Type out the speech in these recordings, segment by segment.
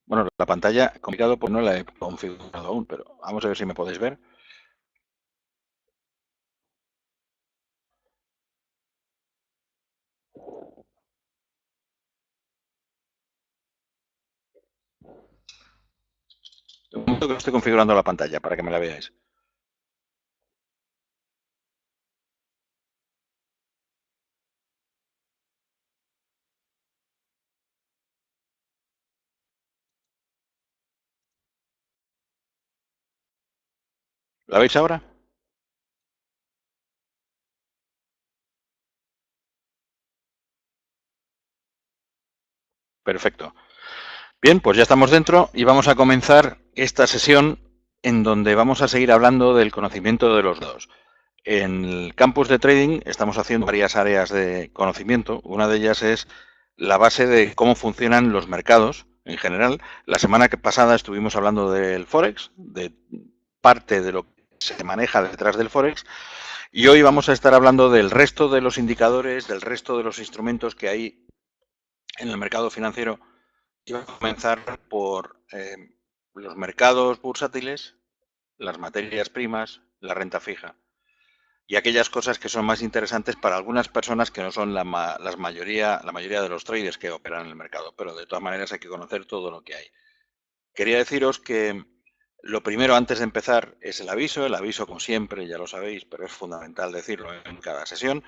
Bueno, la pantalla, complicado, pues no la he configurado aún, pero vamos a ver si me podéis ver. Un momento que estoy configurando la pantalla para que me la veáis. ¿La veis ahora? Perfecto. Bien, pues ya estamos dentro y vamos a comenzar esta sesión en donde vamos a seguir hablando del conocimiento de los datos. En el campus de trading estamos haciendo varias áreas de conocimiento. Una de ellas es la base de cómo funcionan los mercados en general. La semana pasada estuvimos hablando del Forex, de parte de lo que se maneja detrás del Forex, y hoy vamos a estar hablando del resto de los indicadores, del resto de los instrumentos que hay en el mercado financiero. Y vamos a comenzar por los mercados bursátiles, las materias primas, la renta fija y aquellas cosas que son más interesantes para algunas personas que no son la mayoría de los traders que operan en el mercado, pero de todas maneras hay que conocer todo lo que hay. Quería deciros que lo primero antes de empezar es el aviso como siempre, ya lo sabéis, pero es fundamental decirlo en cada sesión.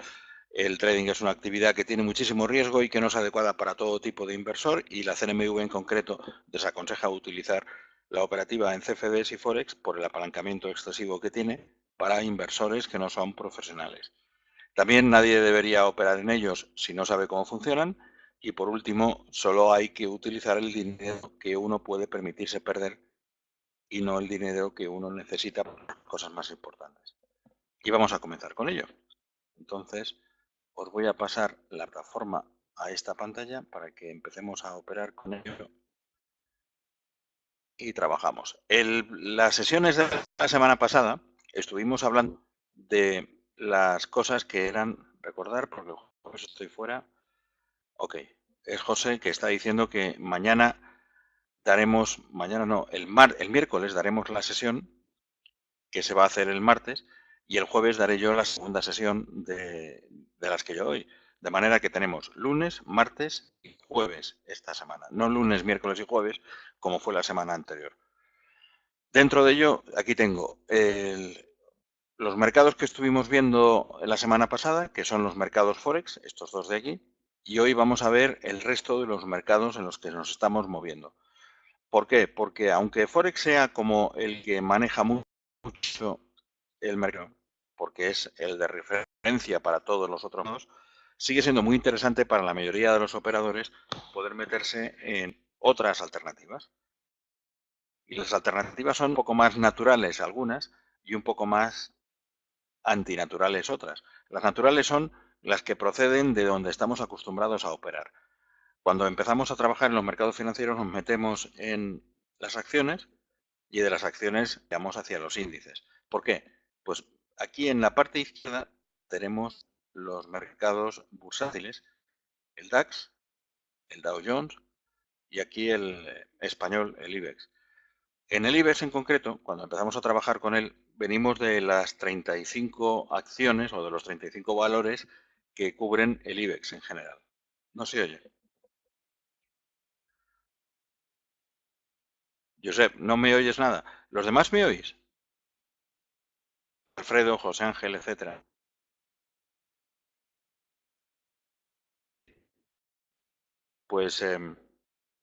El trading es una actividad que tiene muchísimo riesgo y que no es adecuada para todo tipo de inversor, y la CNMV en concreto desaconseja utilizar la operativa en CFDs y Forex por el apalancamiento excesivo que tiene para inversores que no son profesionales. También nadie debería operar en ellos si no sabe cómo funcionan. Y por último, solo hay que utilizar el dinero que uno puede permitirse perder y no el dinero que uno necesita para cosas más importantes. Y vamos a comenzar con ello. Entonces, os voy a pasar la plataforma a esta pantalla para que empecemos a operar con ello y trabajamos. Las sesiones de la semana pasada estuvimos hablando de las cosas que eran, recordar, porque jueves estoy fuera. Ok, es José que está diciendo que mañana no, el miércoles daremos la sesión que se va a hacer el martes, y el jueves daré yo la segunda sesión de las que yo doy. De manera que tenemos lunes, martes y jueves esta semana. No lunes, miércoles y jueves, como fue la semana anterior. Dentro de ello, aquí tengo los mercados que estuvimos viendo la semana pasada, que son los mercados Forex, estos dos de aquí, y hoy vamos a ver el resto de los mercados en los que nos estamos moviendo. ¿Por qué? Porque aunque Forex sea como el que maneja mucho el mercado, porque es el de referencia para todos los otros nodos, sigue siendo muy interesante para la mayoría de los operadores poder meterse en otras alternativas. Y las alternativas son un poco más naturales algunas y un poco más antinaturales otras. Las naturales son las que proceden de donde estamos acostumbrados a operar. Cuando empezamos a trabajar en los mercados financieros nos metemos en las acciones y de las acciones vamos hacia los índices. ¿Por qué? Pues aquí en la parte izquierda tenemos los mercados bursátiles, el DAX, el Dow Jones y aquí el español, el IBEX. En el IBEX en concreto, cuando empezamos a trabajar con él, venimos de las 35 acciones o de los 35 valores que cubren el IBEX en general. ¿No se oye? Josep, ¿no me oyes nada? ¿Los demás me oís? Alfredo, José Ángel, etcétera. Pues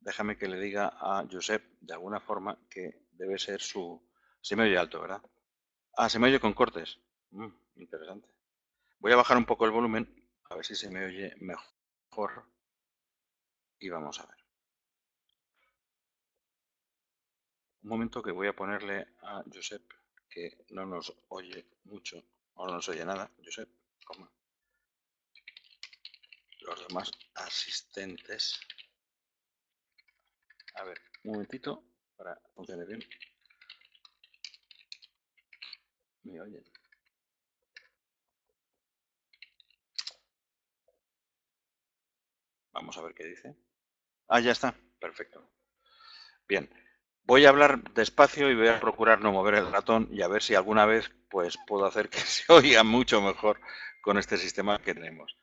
déjame que le diga a Josep de alguna forma que debe ser su... Se me oye alto, ¿verdad? Ah, se me oye con cortes. Interesante. Voy a bajar un poco el volumen, a ver si se me oye mejor. Y vamos a ver. Un momento que voy a ponerle a Josep, que no nos oye mucho, o no nos oye nada. Josep, coma. Los demás asistentes. A ver, un momentito para que funcione bien. ¿Me oyen? Vamos a ver qué dice. Ah, ya está. Perfecto. Bien, voy a hablar despacio y voy a procurar no mover el ratón y a ver si alguna vez pues puedo hacer que se oiga mucho mejor con este sistema que tenemos.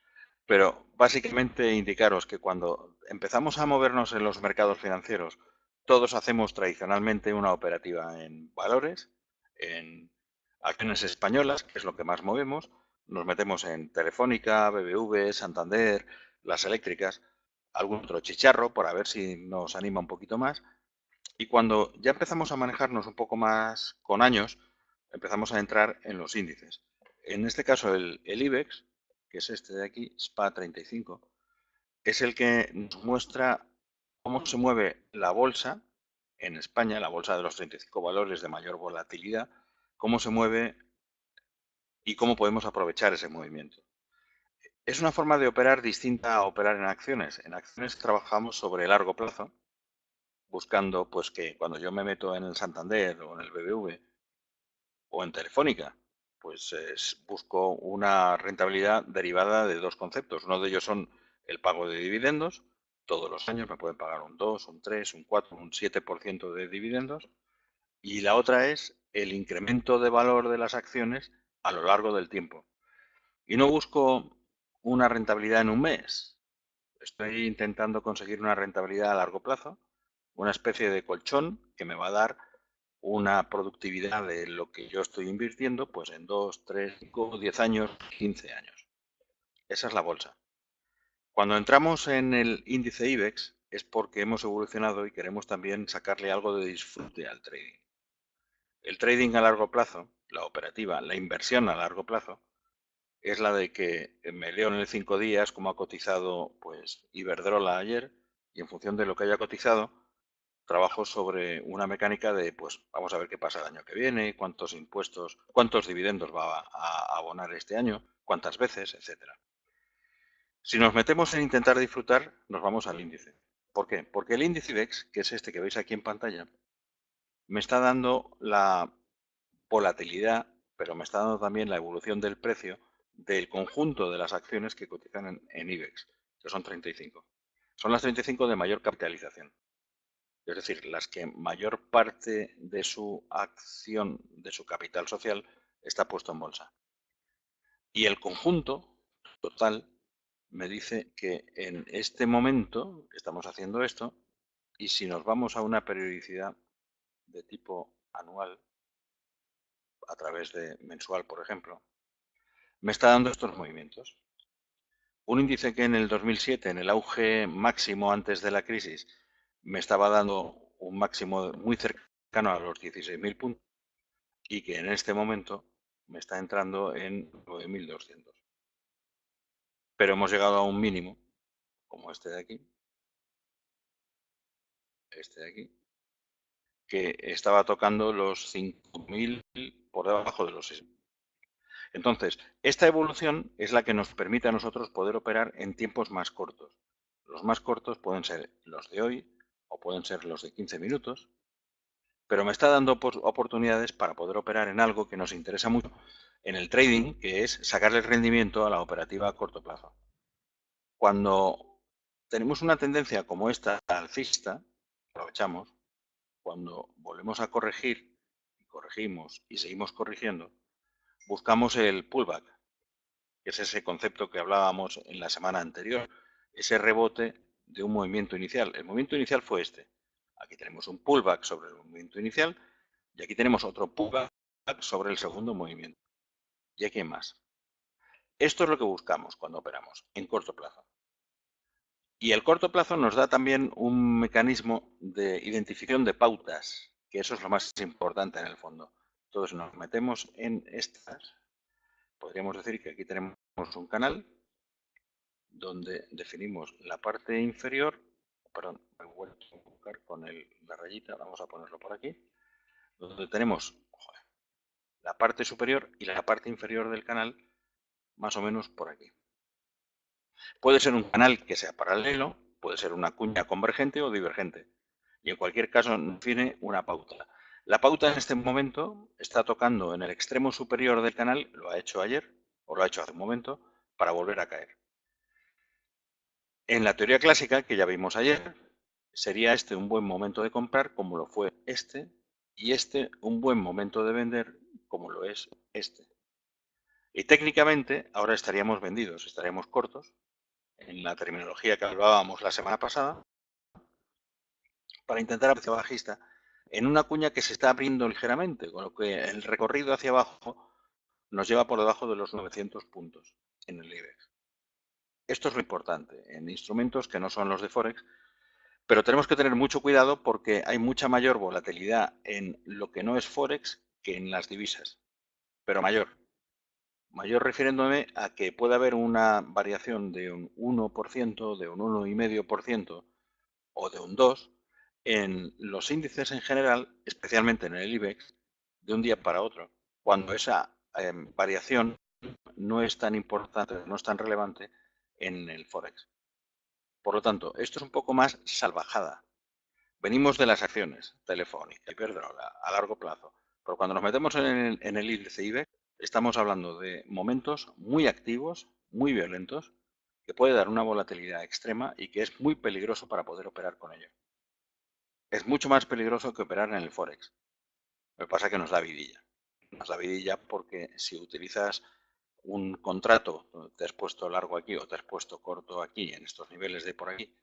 Pero básicamente indicaros que cuando empezamos a movernos en los mercados financieros, todos hacemos tradicionalmente una operativa en valores, en acciones españolas, que es lo que más movemos. Nos metemos en Telefónica, BBV, Santander, las eléctricas, algún otro chicharro, para ver si nos anima un poquito más. Y cuando ya empezamos a manejarnos un poco más con años, empezamos a entrar en los índices. En este caso, el IBEX, que es este de aquí, SPA 35, es el que nos muestra cómo se mueve la bolsa en España, la bolsa de los 35 valores de mayor volatilidad, cómo se mueve y cómo podemos aprovechar ese movimiento. Es una forma de operar distinta a operar en acciones. En acciones trabajamos sobre largo plazo, buscando pues que cuando yo me meto en el Santander o en el BBV o en Telefónica, pues busco una rentabilidad derivada de dos conceptos. Uno de ellos son el pago de dividendos. Todos los años me pueden pagar un 2, un 3, un 4, un 7% de dividendos. Y la otra es el incremento de valor de las acciones a lo largo del tiempo. Y no busco una rentabilidad en un mes. Estoy intentando conseguir una rentabilidad a largo plazo, una especie de colchón que me va a dar una productividad de lo que yo estoy invirtiendo, pues en 2, 3, 5, 10 años, 15 años. Esa es la bolsa. Cuando entramos en el índice IBEX es porque hemos evolucionado y queremos también sacarle algo de disfrute al trading. El trading a largo plazo, la operativa, la inversión a largo plazo, es la de que me leo en el 5 días cómo ha cotizado pues Iberdrola ayer y en función de lo que haya cotizado, trabajo sobre una mecánica de, pues, vamos a ver qué pasa el año que viene, cuántos impuestos, cuántos dividendos va a abonar este año, cuántas veces, etcétera. Si nos metemos en intentar disfrutar, nos vamos al índice. ¿Por qué? Porque el índice IBEX, que es este que veis aquí en pantalla, me está dando la volatilidad, pero me está dando también la evolución del precio del conjunto de las acciones que cotizan en IBEX, que son 35. Son las 35 de mayor capitalización. Es decir, las que mayor parte de su acción, de su capital social, está puesto en bolsa. Y el conjunto total me dice que en este momento estamos haciendo esto y si nos vamos a una periodicidad de tipo anual, a través de mensual, por ejemplo, me está dando estos movimientos. Un índice que en el 2007, en el auge máximo antes de la crisis, me estaba dando un máximo muy cercano a los 16.000 puntos y que en este momento me está entrando en 9.200. Pero hemos llegado a un mínimo, como este de aquí, que estaba tocando los 5.000 por debajo de los 6.000. Entonces, esta evolución es la que nos permite a nosotros poder operar en tiempos más cortos. Los más cortos pueden ser los de hoy o pueden ser los de 15 minutos, pero me está dando oportunidades para poder operar en algo que nos interesa mucho en el trading, que es sacarle el rendimiento a la operativa a corto plazo. Cuando tenemos una tendencia como esta alcista, aprovechamos, cuando volvemos a corregir, y corregimos y seguimos corrigiendo, buscamos el pullback, que es ese concepto que hablábamos en la semana anterior, ese rebote de un movimiento inicial. El movimiento inicial fue este. Aquí tenemos un pullback sobre el movimiento inicial y aquí tenemos otro pullback sobre el segundo movimiento. Y aquí hay más. Esto es lo que buscamos cuando operamos, en corto plazo. Y el corto plazo nos da también un mecanismo de identificación de pautas, que eso es lo más importante en el fondo. Entonces nos metemos en estas. Podríamos decir que aquí tenemos un canal donde definimos la parte inferior, perdón, me he vuelto a buscar con la rayita, vamos a ponerlo por aquí, donde tenemos la parte superior y la parte inferior del canal, más o menos por aquí. Puede ser un canal que sea paralelo, puede ser una cuña convergente o divergente. Y en cualquier caso define una pauta. La pauta en este momento está tocando en el extremo superior del canal, lo ha hecho ayer, o lo ha hecho hace un momento, para volver a caer. En la teoría clásica, que ya vimos ayer, sería este un buen momento de comprar, como lo fue este, y este un buen momento de vender, como lo es este. Y técnicamente ahora estaríamos vendidos, estaríamos cortos, en la terminología que hablábamos la semana pasada, para intentar a precio bajista, en una cuña que se está abriendo ligeramente, con lo que el recorrido hacia abajo nos lleva por debajo de los 900 puntos en el IBEX. Esto es lo importante en instrumentos que no son los de Forex, pero tenemos que tener mucho cuidado porque hay mucha mayor volatilidad en lo que no es Forex que en las divisas, pero mayor. Mayor refiriéndome a que puede haber una variación de un 1%, de un 1,5% o de un 2% en los índices en general, especialmente en el IBEX, de un día para otro, cuando esa variación no es tan importante, no es tan relevante en el Forex. Por lo tanto, esto es un poco más salvajada. Venimos de las acciones, Telefónica, Iberdrola, a largo plazo, pero cuando nos metemos en el índice IBEX, estamos hablando de momentos muy activos, muy violentos, que puede dar una volatilidad extrema y que es muy peligroso para poder operar con ello. Es mucho más peligroso que operar en el Forex. Lo que pasa es que nos da vidilla. Nos da vidilla porque si utilizas un contrato, te has puesto largo aquí o te has puesto corto aquí, en estos niveles de por aquí,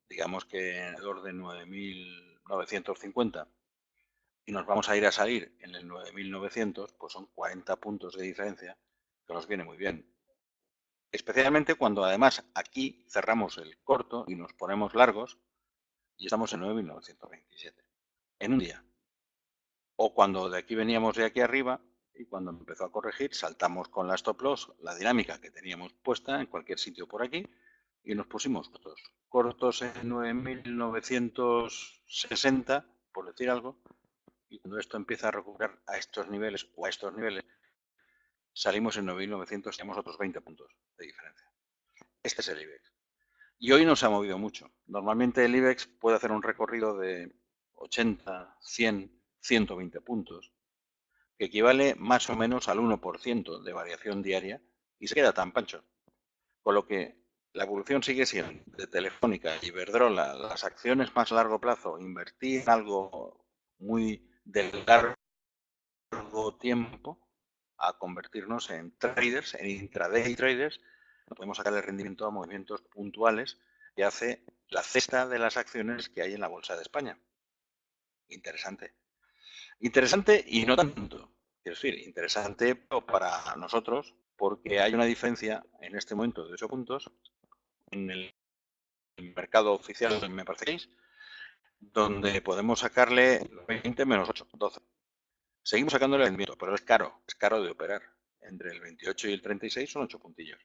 digamos que alrededor de 9.950, y nos vamos a ir a salir en el 9.900, pues son 40 puntos de diferencia, que nos viene muy bien. Especialmente cuando además aquí cerramos el corto y nos ponemos largos y estamos en 9.927 en un día. O cuando de aquí veníamos de aquí arriba y cuando empezó a corregir saltamos con la stop loss, la dinámica que teníamos puesta en cualquier sitio por aquí y nos pusimos cortos en 9.960, por decir algo, y cuando esto empieza a recuperar a estos niveles o a estos niveles, salimos en 9.900, tenemos otros 20 puntos de diferencia. Este es el IBEX. Y hoy no se ha movido mucho. Normalmente el IBEX puede hacer un recorrido de 80, 100, 120 puntos, que equivale más o menos al 1% de variación diaria y se queda tan pancho. Con lo que la evolución sigue siendo de Telefónica, Iberdrola, las acciones más a largo plazo, invertir en algo muy de largo tiempo, a convertirnos en traders, en intraday traders. Podemos sacarle rendimiento a movimientos puntuales que hace la cesta de las acciones que hay en la Bolsa de España. Interesante. Interesante y no tanto. Quiero decir, interesante para nosotros porque hay una diferencia en este momento de 8 puntos en el mercado oficial, me parece que es, donde podemos sacarle 20 menos 8, 12. Seguimos sacándole el rendimiento, pero es caro de operar. Entre el 28 y el 36 son 8 puntillos.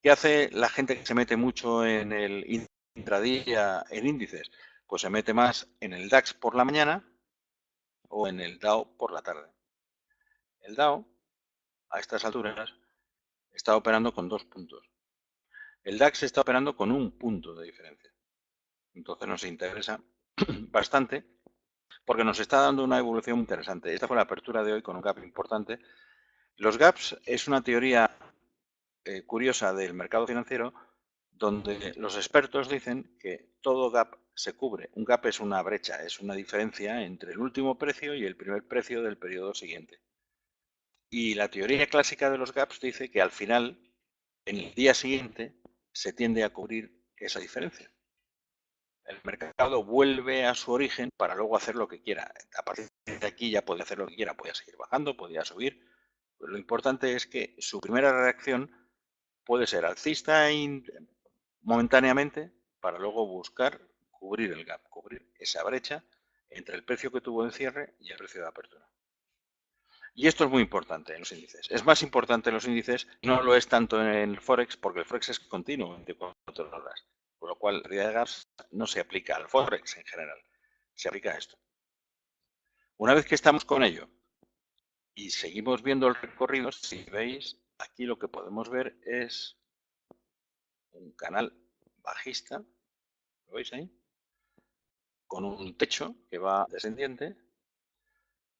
¿Qué hace la gente que se mete mucho en el intradía en índices? Pues se mete más en el DAX por la mañana o en el Dow por la tarde. El Dow, a estas alturas, está operando con 2 puntos. El DAX está operando con 1 punto de diferencia. Entonces nos interesa bastante porque nos está dando una evolución muy interesante. Esta fue la apertura de hoy con un gap importante. Los gaps es una teoría curiosa del mercado financiero donde los expertos dicen que todo gap se cubre. Un gap es una brecha, es una diferencia entre el último precio y el primer precio del periodo siguiente. Y la teoría clásica de los gaps dice que al final, en el día siguiente, se tiende a cubrir esa diferencia. El mercado vuelve a su origen para luego hacer lo que quiera. A partir de aquí ya puede hacer lo que quiera, podía seguir bajando, podía subir. Pero lo importante es que su primera reacción puede ser alcista momentáneamente para luego buscar cubrir el gap, cubrir esa brecha entre el precio que tuvo en cierre y el precio de apertura. Y esto es muy importante en los índices. Es más importante en los índices, no lo es tanto en el Forex, porque el Forex es continuo, 24 horas. Por lo cual, la teoría de gaps no se aplica al Forex en general, se aplica a esto. Una vez que estamos con ello y seguimos viendo el recorrido, si veis, aquí lo que podemos ver es un canal bajista, ¿lo veis ahí? Con un techo que va descendiente.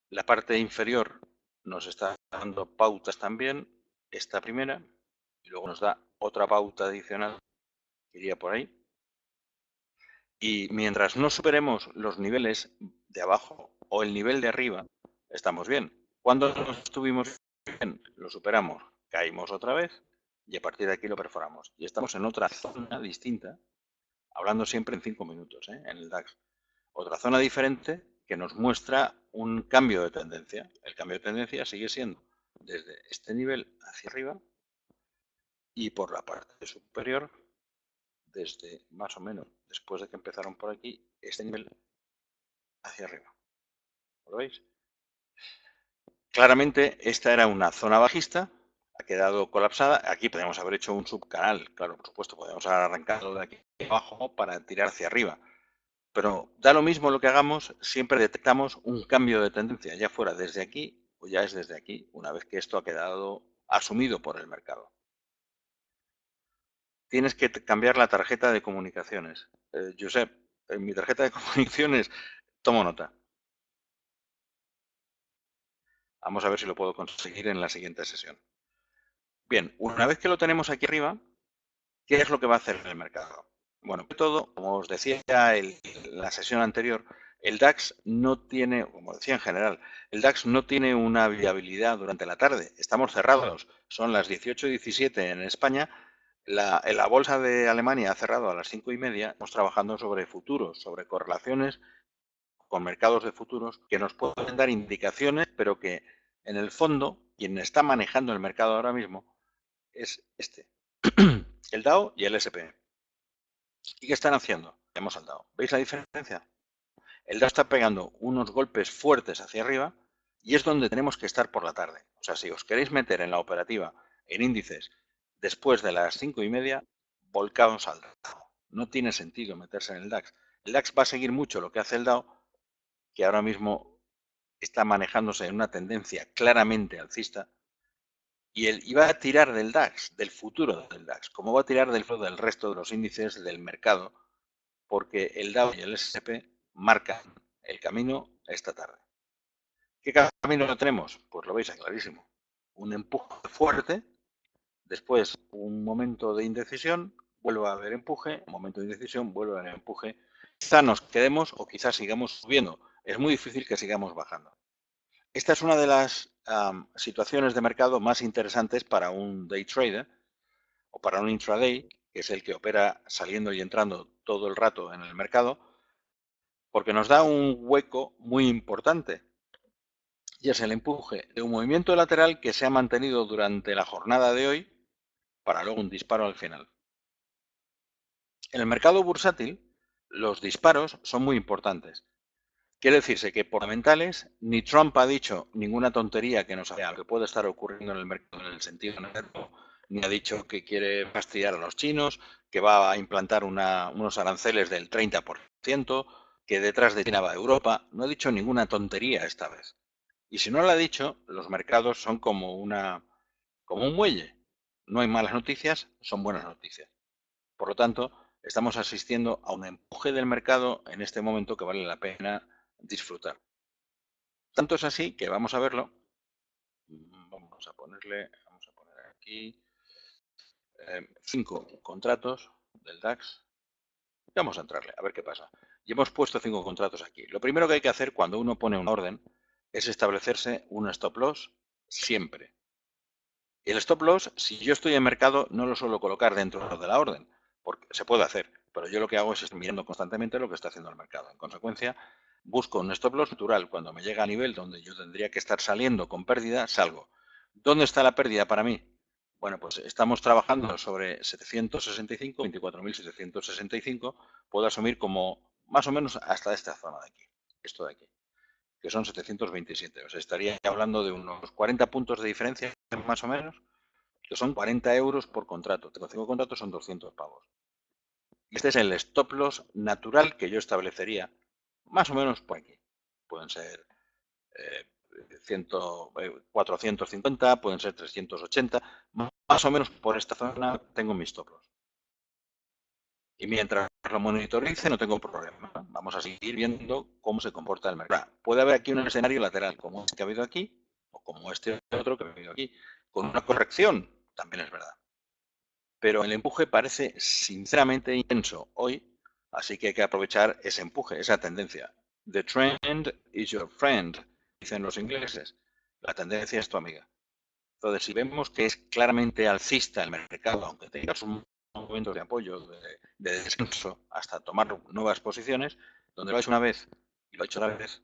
La parte inferior nos está dando pautas también, esta primera, y luego nos da otra pauta adicional que iría por ahí. Y mientras no superemos los niveles de abajo o el nivel de arriba, estamos bien. Cuando estuvimos bien, lo superamos, caímos otra vez y a partir de aquí lo perforamos. Y estamos en otra zona distinta, hablando siempre en 5 minutos, en el DAX. Otra zona diferente que nos muestra un cambio de tendencia. El cambio de tendencia sigue siendo desde este nivel hacia arriba y por la parte superior, desde más o menos después de que empezaron por aquí, este nivel hacia arriba. ¿Lo veis? Claramente esta era una zona bajista, ha quedado colapsada. Aquí podríamos haber hecho un subcanal, claro, por supuesto, podríamos haber arrancado de aquí abajo para tirar hacia arriba. Pero da lo mismo lo que hagamos, siempre detectamos un cambio de tendencia, ya fuera desde aquí o ya es desde aquí, una vez que esto ha quedado asumido por el mercado. Tienes que cambiar la tarjeta de comunicaciones. Josep, en mi tarjeta de comunicaciones, tomo nota. Vamos a ver si lo puedo conseguir en la siguiente sesión. Bien, una vez que lo tenemos aquí arriba, ¿qué es lo que va a hacer el mercado? Bueno, todo, como os decía en la sesión anterior, el DAX no tiene, como decía en general, el DAX no tiene una viabilidad durante la tarde. Estamos cerrados. Son las 18:17 en España. La bolsa de Alemania ha cerrado a las 5:30. Estamos trabajando sobre futuros, sobre correlaciones con mercados de futuros que nos pueden dar indicaciones, pero que en el fondo, quien está manejando el mercado ahora mismo es este, el Dow y el S&P. ¿Y qué están haciendo? Hemos saltado. ¿Veis la diferencia? El Dow está pegando unos golpes fuertes hacia arriba y es donde tenemos que estar por la tarde. O sea, si os queréis meter en la operativa, en índices, después de las 5:30, volcaos al Dow. No tiene sentido meterse en el DAX. El DAX va a seguir mucho lo que hace el Dow, que ahora mismo está manejándose en una tendencia claramente alcista, y va a tirar del DAX, del futuro del DAX, como va a tirar del resto de los índices del mercado, porque el Dow y el S&P marcan el camino esta tarde. ¿Qué camino lo tenemos? Pues lo veis clarísimo. Un empuje fuerte, después un momento de indecisión, vuelve a haber empuje, un momento de indecisión, vuelve a haber empuje. Quizá nos quedemos o quizás sigamos subiendo. Es muy difícil que sigamos bajando. Esta es una de las situaciones de mercado más interesantes para un day trader o para un intraday, que es el que opera saliendo y entrando todo el rato en el mercado, porque nos da un hueco muy importante y es el empuje de un movimiento lateral que se ha mantenido durante la jornada de hoy para luego un disparo al final. En el mercado bursátil, los disparos son muy importantes. Quiere decirse que por fundamentales ni Trump ha dicho ninguna tontería que no sea lo que puede estar ocurriendo en el mercado en el sentido negativo, ni ha dicho que quiere fastidiar a los chinos, que va a implantar unos aranceles del 30%, que detrás de China va a Europa. No ha dicho ninguna tontería esta vez. Y si no lo ha dicho, los mercados son como un muelle. No hay malas noticias, son buenas noticias. Por lo tanto, estamos asistiendo a un empuje del mercado en este momento que vale la pena disfrutar. Tanto es así que vamos a verlo. Vamos a poner aquí 5 contratos del DAX. Y vamos a entrarle, a ver qué pasa. Y hemos puesto 5 contratos aquí. Lo primero que hay que hacer cuando uno pone una orden es establecerse un stop loss siempre. El stop loss, si yo estoy en mercado, no lo suelo colocar dentro de la orden, porque se puede hacer, pero yo lo que hago es estar mirando constantemente lo que está haciendo el mercado. En consecuencia, busco un stop loss natural. Cuando me llega a nivel donde yo tendría que estar saliendo con pérdida, salgo. ¿Dónde está la pérdida para mí? Bueno, pues estamos trabajando sobre 765, 24.765. Puedo asumir como más o menos hasta esta zona de aquí, esto de aquí, que son 727. O sea, estaría hablando de unos 40 puntos de diferencia, más o menos, que son 40 euros por contrato. Tengo 5 contratos, son 200 pavos. Este es el stop loss natural que yo establecería, más o menos por aquí. Pueden ser 450, pueden ser 380, más o menos por esta zona tengo mis stop loss. Y mientras lo monitorice no tengo problema. Vamos a seguir viendo cómo se comporta el mercado. Puede haber aquí un escenario lateral, como este que ha habido aquí, o como este otro que ha habido aquí, con una corrección, también es verdad. Pero el empuje parece sinceramente intenso hoy Así que hay que aprovechar ese empuje, esa tendencia. The trend is your friend, dicen los ingleses. La tendencia es tu amiga. Entonces, si vemos que es claramente alcista el mercado, aunque tengas un momento de apoyo, de descanso, hasta tomar nuevas posiciones, donde lo has hecho una vez y lo he hecho otra vez,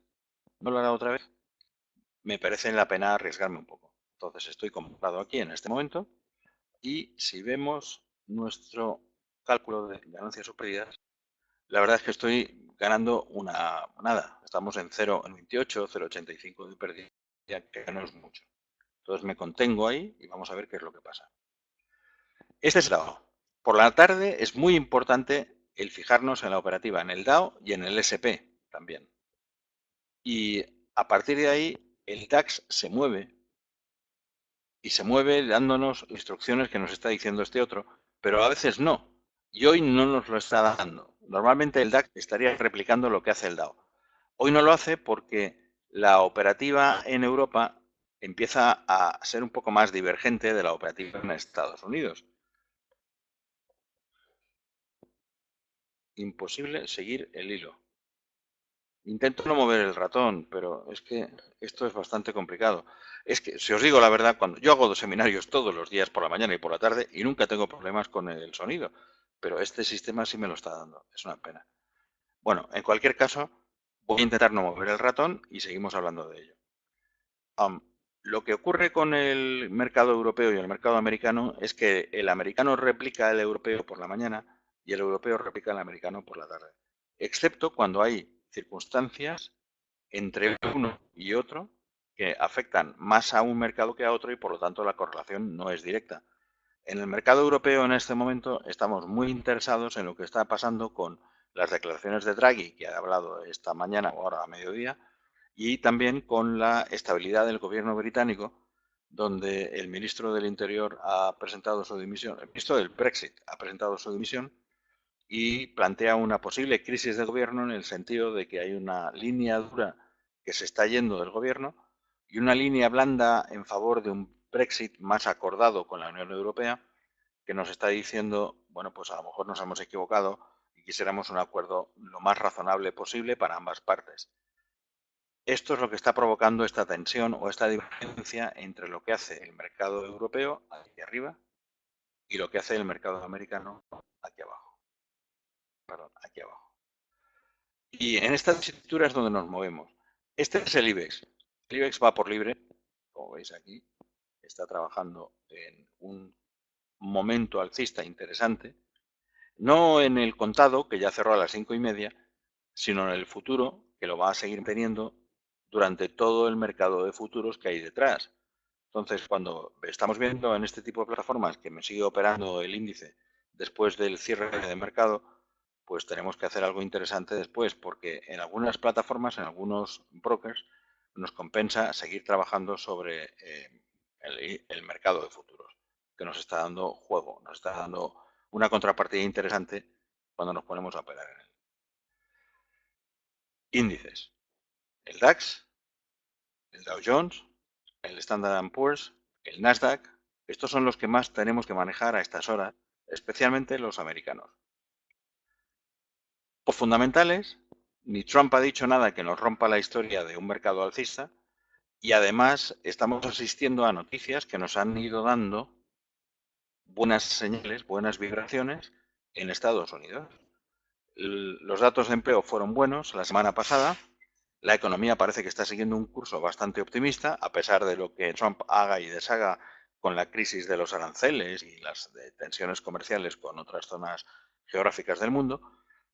no lo hará otra vez, me parece la pena arriesgarme un poco. Entonces, estoy comprado aquí en este momento y si vemos nuestro cálculo de ganancias o pérdidas, la verdad es que estoy ganando nada. Estamos en 0,28, 0,85 de pérdida, que no es mucho. Entonces me contengo ahí y vamos a ver qué es lo que pasa. Este es el DAO. Por la tarde es muy importante el fijarnos en la operativa, en el DAO y en el SP también. Y a partir de ahí el DAX se mueve y se mueve dándonos instrucciones que nos está diciendo este otro, pero a veces no. Y hoy no nos lo está dando. Normalmente el DAX estaría replicando lo que hace el DAO. Hoy no lo hace porque la operativa en Europa empieza a ser un poco más divergente de la operativa en Estados Unidos. Imposible seguir el hilo. Intento no mover el ratón, pero es que esto es bastante complicado. Es que, si os digo la verdad, cuando yo hago 2 seminarios todos los días por la mañana y por la tarde y nunca tengo problemas con el sonido, pero este sistema sí me lo está dando. Es una pena. Bueno, en cualquier caso, voy a intentar no mover el ratón y seguimos hablando de ello. Lo que ocurre con el mercado europeo y el mercado americano es que el americano replica el europeo por la mañana y el europeo replica el americano por la tarde, excepto cuando hay circunstancias entre uno y otro que afectan más a un mercado que a otro y por lo tanto la correlación no es directa. En el mercado europeo en este momento estamos muy interesados en lo que está pasando con las declaraciones de Draghi, que ha hablado esta mañana o ahora a mediodía, y también con la estabilidad del gobierno británico, donde el ministro del Interior ha presentado su dimisión, el ministro del Brexit ha presentado su dimisión y plantea una posible crisis de gobierno en el sentido de que hay una línea dura que se está yendo del gobierno y una línea blanda en favor de un Brexit más acordado con la Unión Europea que nos está diciendo, bueno, pues a lo mejor nos hemos equivocado y quisiéramos un acuerdo lo más razonable posible para ambas partes. Esto es lo que está provocando esta tensión o esta diferencia entre lo que hace el mercado europeo aquí arriba y lo que hace el mercado americano aquí abajo. Perdón, aquí abajo. Y en estas estructuras es donde nos movemos. Este es el IBEX. El IBEX va por libre, como veis aquí. Está trabajando en un momento alcista interesante. No en el contado, que ya cerró a las 5:30, sino en el futuro, que lo va a seguir teniendo durante todo el mercado de futuros que hay detrás. Entonces, cuando estamos viendo en este tipo de plataformas que me sigue operando el índice después del cierre de mercado, pues tenemos que hacer algo interesante después, porque en algunas plataformas, en algunos brokers, nos compensa seguir trabajando sobre el mercado de futuros, que nos está dando juego, nos está dando una contrapartida interesante cuando nos ponemos a operar en él. Índices. El DAX, el Dow Jones, el Standard & Poor's, el Nasdaq. Estos son los que más tenemos que manejar a estas horas, especialmente los americanos. Por fundamentales, ni Trump ha dicho nada que nos rompa la historia de un mercado alcista y además estamos asistiendo a noticias que nos han ido dando buenas señales, buenas vibraciones en Estados Unidos. Los datos de empleo fueron buenos la semana pasada. La economía parece que está siguiendo un curso bastante optimista, a pesar de lo que Trump haga y deshaga con la crisis de los aranceles y las tensiones comerciales con otras zonas geográficas del mundo.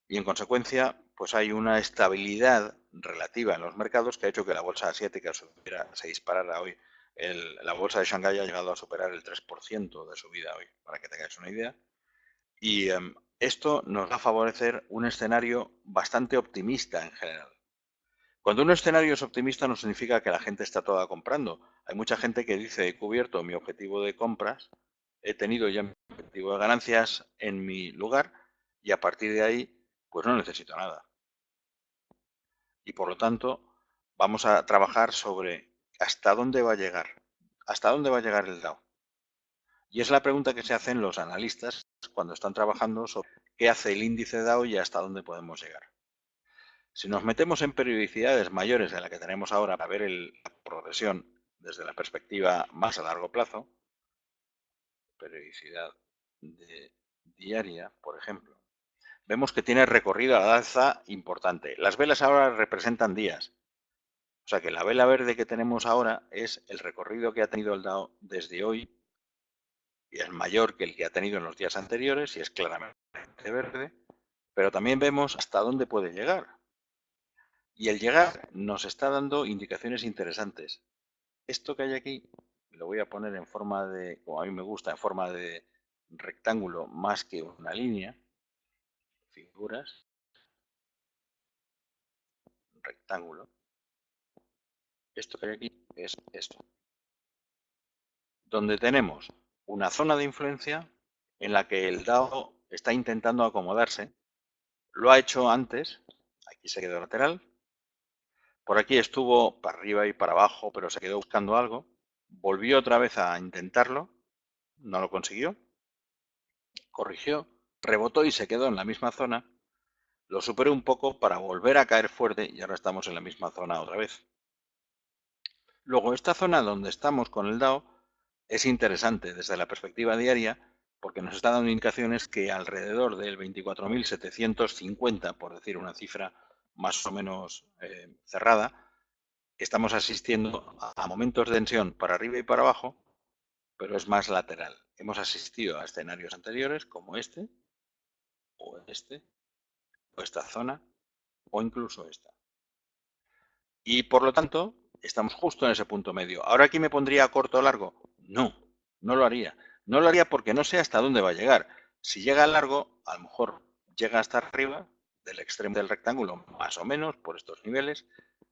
Y en consecuencia, pues hay una estabilidad relativa en los mercados que ha hecho que la bolsa asiática se disparara hoy. La bolsa de Shanghái ha llegado a superar el 3% de subida hoy, para que tengáis una idea. Y esto nos va a favorecer un escenario bastante optimista en general. Cuando un escenario es optimista no significa que la gente está toda comprando. Hay mucha gente que dice, he cubierto mi objetivo de compras, he tenido ya mi objetivo de ganancias en mi lugar y a partir de ahí pues no necesito nada. Y por lo tanto vamos a trabajar sobre hasta dónde va a llegar. ¿Hasta dónde va a llegar el DAO? Y es la pregunta que se hacen los analistas cuando están trabajando sobre qué hace el índice DAO y hasta dónde podemos llegar. Si nos metemos en periodicidades mayores de la que tenemos ahora para ver la progresión desde la perspectiva más a largo plazo, periodicidad diaria, por ejemplo, vemos que tiene recorrido al alza importante. Las velas ahora representan días. O sea que la vela verde que tenemos ahora es el recorrido que ha tenido el DAO desde hoy y es mayor que el que ha tenido en los días anteriores y es claramente verde, pero también vemos hasta dónde puede llegar. Y el llegar nos está dando indicaciones interesantes. Esto que hay aquí lo voy a poner en forma de, como a mí me gusta, en forma de rectángulo más que una línea. Figuras, rectángulo. Esto que hay aquí es esto. Donde tenemos una zona de influencia en la que el DAO está intentando acomodarse. Lo ha hecho antes, aquí se quedó lateral. Por aquí estuvo para arriba y para abajo, pero se quedó buscando algo. Volvió otra vez a intentarlo, no lo consiguió. Corrigió, rebotó y se quedó en la misma zona. Lo superó un poco para volver a caer fuerte y ahora estamos en la misma zona otra vez. Luego, esta zona donde estamos con el DAO es interesante desde la perspectiva diaria porque nos está dando indicaciones que alrededor del 24.750, por decir una cifra más o menos cerrada, estamos asistiendo a momentos de tensión para arriba y para abajo, pero es más lateral. Hemos asistido a escenarios anteriores como este, o esta zona, o incluso esta. Y por lo tanto, estamos justo en ese punto medio. ¿Ahora aquí me pondría corto o largo? No, no lo haría. No lo haría porque no sé hasta dónde va a llegar. Si llega a largo, a lo mejor llega hasta arriba del extremo del rectángulo, más o menos, por estos niveles,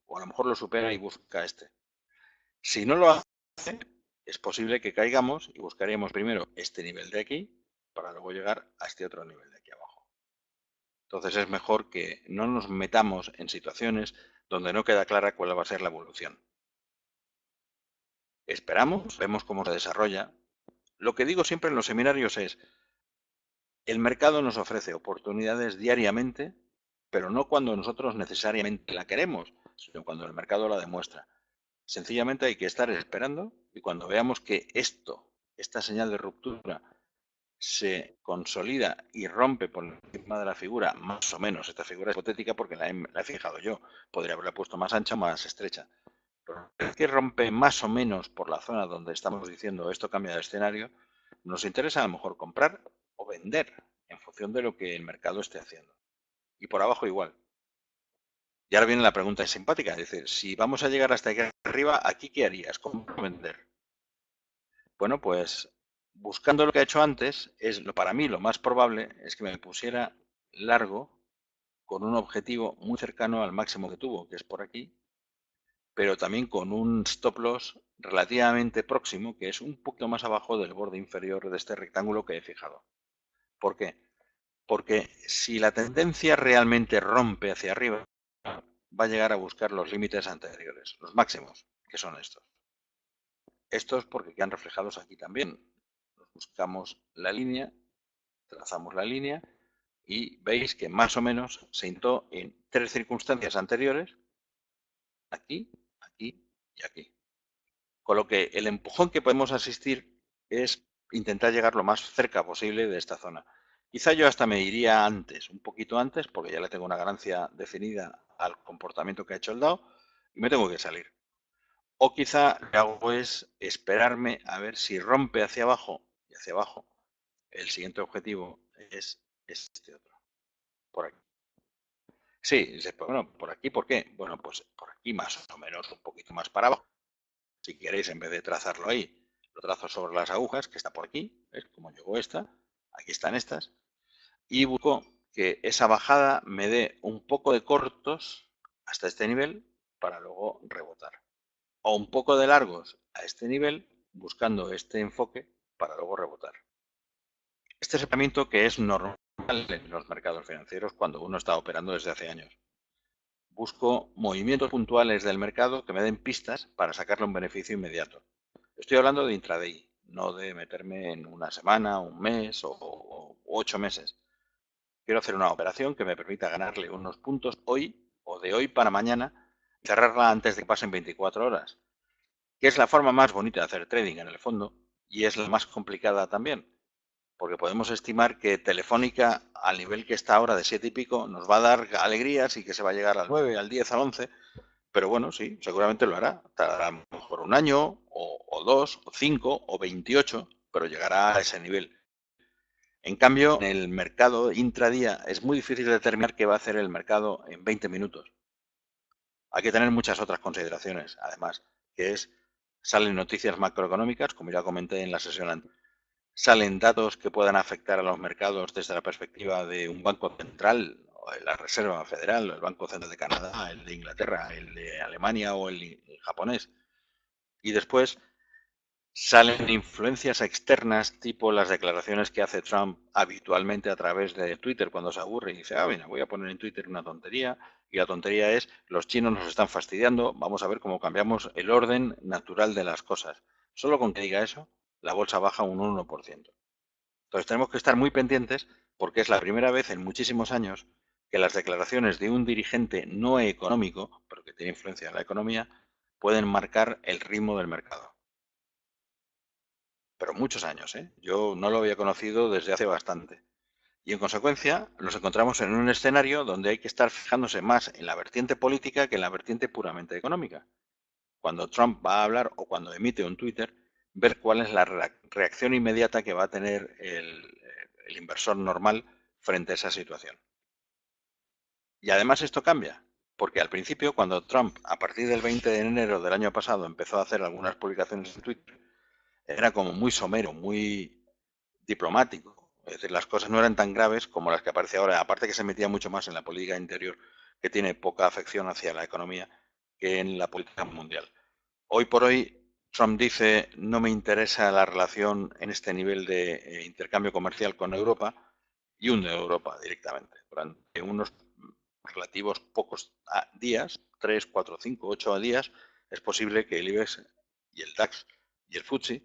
o a lo mejor lo supera y busca este. Si no lo hace, es posible que caigamos y buscaríamos primero este nivel de aquí para luego llegar a este otro nivel de aquí abajo. Entonces es mejor que no nos metamos en situaciones donde no queda clara cuál va a ser la evolución. Esperamos, vemos cómo se desarrolla. Lo que digo siempre en los seminarios es, el mercado nos ofrece oportunidades diariamente, pero no cuando nosotros necesariamente la queremos, sino cuando el mercado la demuestra. Sencillamente hay que estar esperando y cuando veamos que esta señal de ruptura, se consolida y rompe por encima de la figura, más o menos, esta figura es hipotética porque la he fijado yo, podría haberla puesto más ancha o más estrecha, pero es que rompe más o menos por la zona donde estamos diciendo esto cambia de escenario, nos interesa a lo mejor comprar o vender en función de lo que el mercado esté haciendo. Y por abajo igual. Y ahora viene la pregunta simpática, es decir, si vamos a llegar hasta aquí arriba, ¿aquí qué harías? ¿Cómo vender? Bueno, pues buscando lo que he hecho antes, para mí lo más probable es que me pusiera largo con un objetivo muy cercano al máximo que tuvo, que es por aquí, pero también con un stop loss relativamente próximo, que es un poquito más abajo del borde inferior de este rectángulo que he fijado. ¿Por qué? Porque si la tendencia realmente rompe hacia arriba, va a llegar a buscar los límites anteriores, los máximos, que son estos. Estos porque quedan reflejados aquí también. Buscamos la línea, trazamos la línea y veis que más o menos se intentó en tres circunstancias anteriores, aquí, aquí y aquí. Con lo que el empujón que podemos asistir es intentar llegar lo más cerca posible de esta zona. Quizá yo hasta me iría antes, un poquito antes, porque ya le tengo una ganancia definida al comportamiento que ha hecho el DAO y me tengo que salir. O quizá lo que hago es esperarme a ver si rompe hacia abajo y hacia abajo. El siguiente objetivo es este otro, por aquí. Sí, bueno, por aquí, ¿por qué? Bueno, pues por aquí más o menos un poquito más para abajo. Si queréis, en vez de trazarlo ahí, lo trazo sobre las agujas, que está por aquí, ¿ves? Como llegó esta, aquí están estas, y busco que esa bajada me dé un poco de cortos hasta este nivel para luego rebotar. O un poco de largos a este nivel, buscando este enfoque para luego rebotar. Este es el pensamiento que es normal en los mercados financieros cuando uno está operando desde hace años. Busco movimientos puntuales del mercado que me den pistas para sacarle un beneficio inmediato. Estoy hablando de intraday, no de meterme en una semana, un mes o 8 meses. Quiero hacer una operación que me permita ganarle unos puntos hoy o de hoy para mañana, cerrarla antes de que pasen 24 horas, que es la forma más bonita de hacer trading en el fondo y es la más complicada también, porque podemos estimar que Telefónica, al nivel que está ahora de 7 y pico, nos va a dar alegrías y que se va a llegar al 9, al 10, al 11, pero bueno, sí, seguramente lo hará. Tardará a lo mejor un año, o 2, o 5, o 28, pero llegará a ese nivel. En cambio, en el mercado intradía es muy difícil determinar qué va a hacer el mercado en 20 minutos. Hay que tener muchas otras consideraciones, además, que es, salen noticias macroeconómicas, como ya comenté en la sesión anterior, salen datos que puedan afectar a los mercados desde la perspectiva de un banco central, o de la Reserva Federal, o el Banco Central de Canadá, el de Inglaterra, el de Alemania o el japonés. Y después salen influencias externas, tipo las declaraciones que hace Trump habitualmente a través de Twitter cuando se aburre y dice, mira, voy a poner en Twitter una tontería, y la tontería es, los chinos nos están fastidiando, vamos a ver cómo cambiamos el orden natural de las cosas. Solo con que diga eso, la bolsa baja un 1%. Entonces tenemos que estar muy pendientes porque es la primera vez en muchísimos años que las declaraciones de un dirigente no económico, pero que tiene influencia en la economía, pueden marcar el ritmo del mercado. Pero muchos años, ¿eh? Yo no lo había conocido desde hace bastante. Y en consecuencia nos encontramos en un escenario donde hay que estar fijándose más en la vertiente política que en la vertiente puramente económica. Cuando Trump va a hablar o cuando emite un Twitter, ver cuál es la reacción inmediata que va a tener el inversor normal frente a esa situación. Y además esto cambia, porque al principio, cuando Trump, a partir del 20 de enero del año pasado, empezó a hacer algunas publicaciones en Twitter, era como muy somero, muy diplomático. Es decir, las cosas no eran tan graves como las que aparece ahora. Aparte que se metía mucho más en la política interior, que tiene poca afección hacia la economía, que en la política mundial. Hoy por hoy, Trump dice, no me interesa la relación en este nivel de intercambio comercial con Europa, y hunde Europa directamente. Durante unos relativos pocos días, 3, 4, 5, 8 días, es posible que el IBEX y el DAX y el FTSE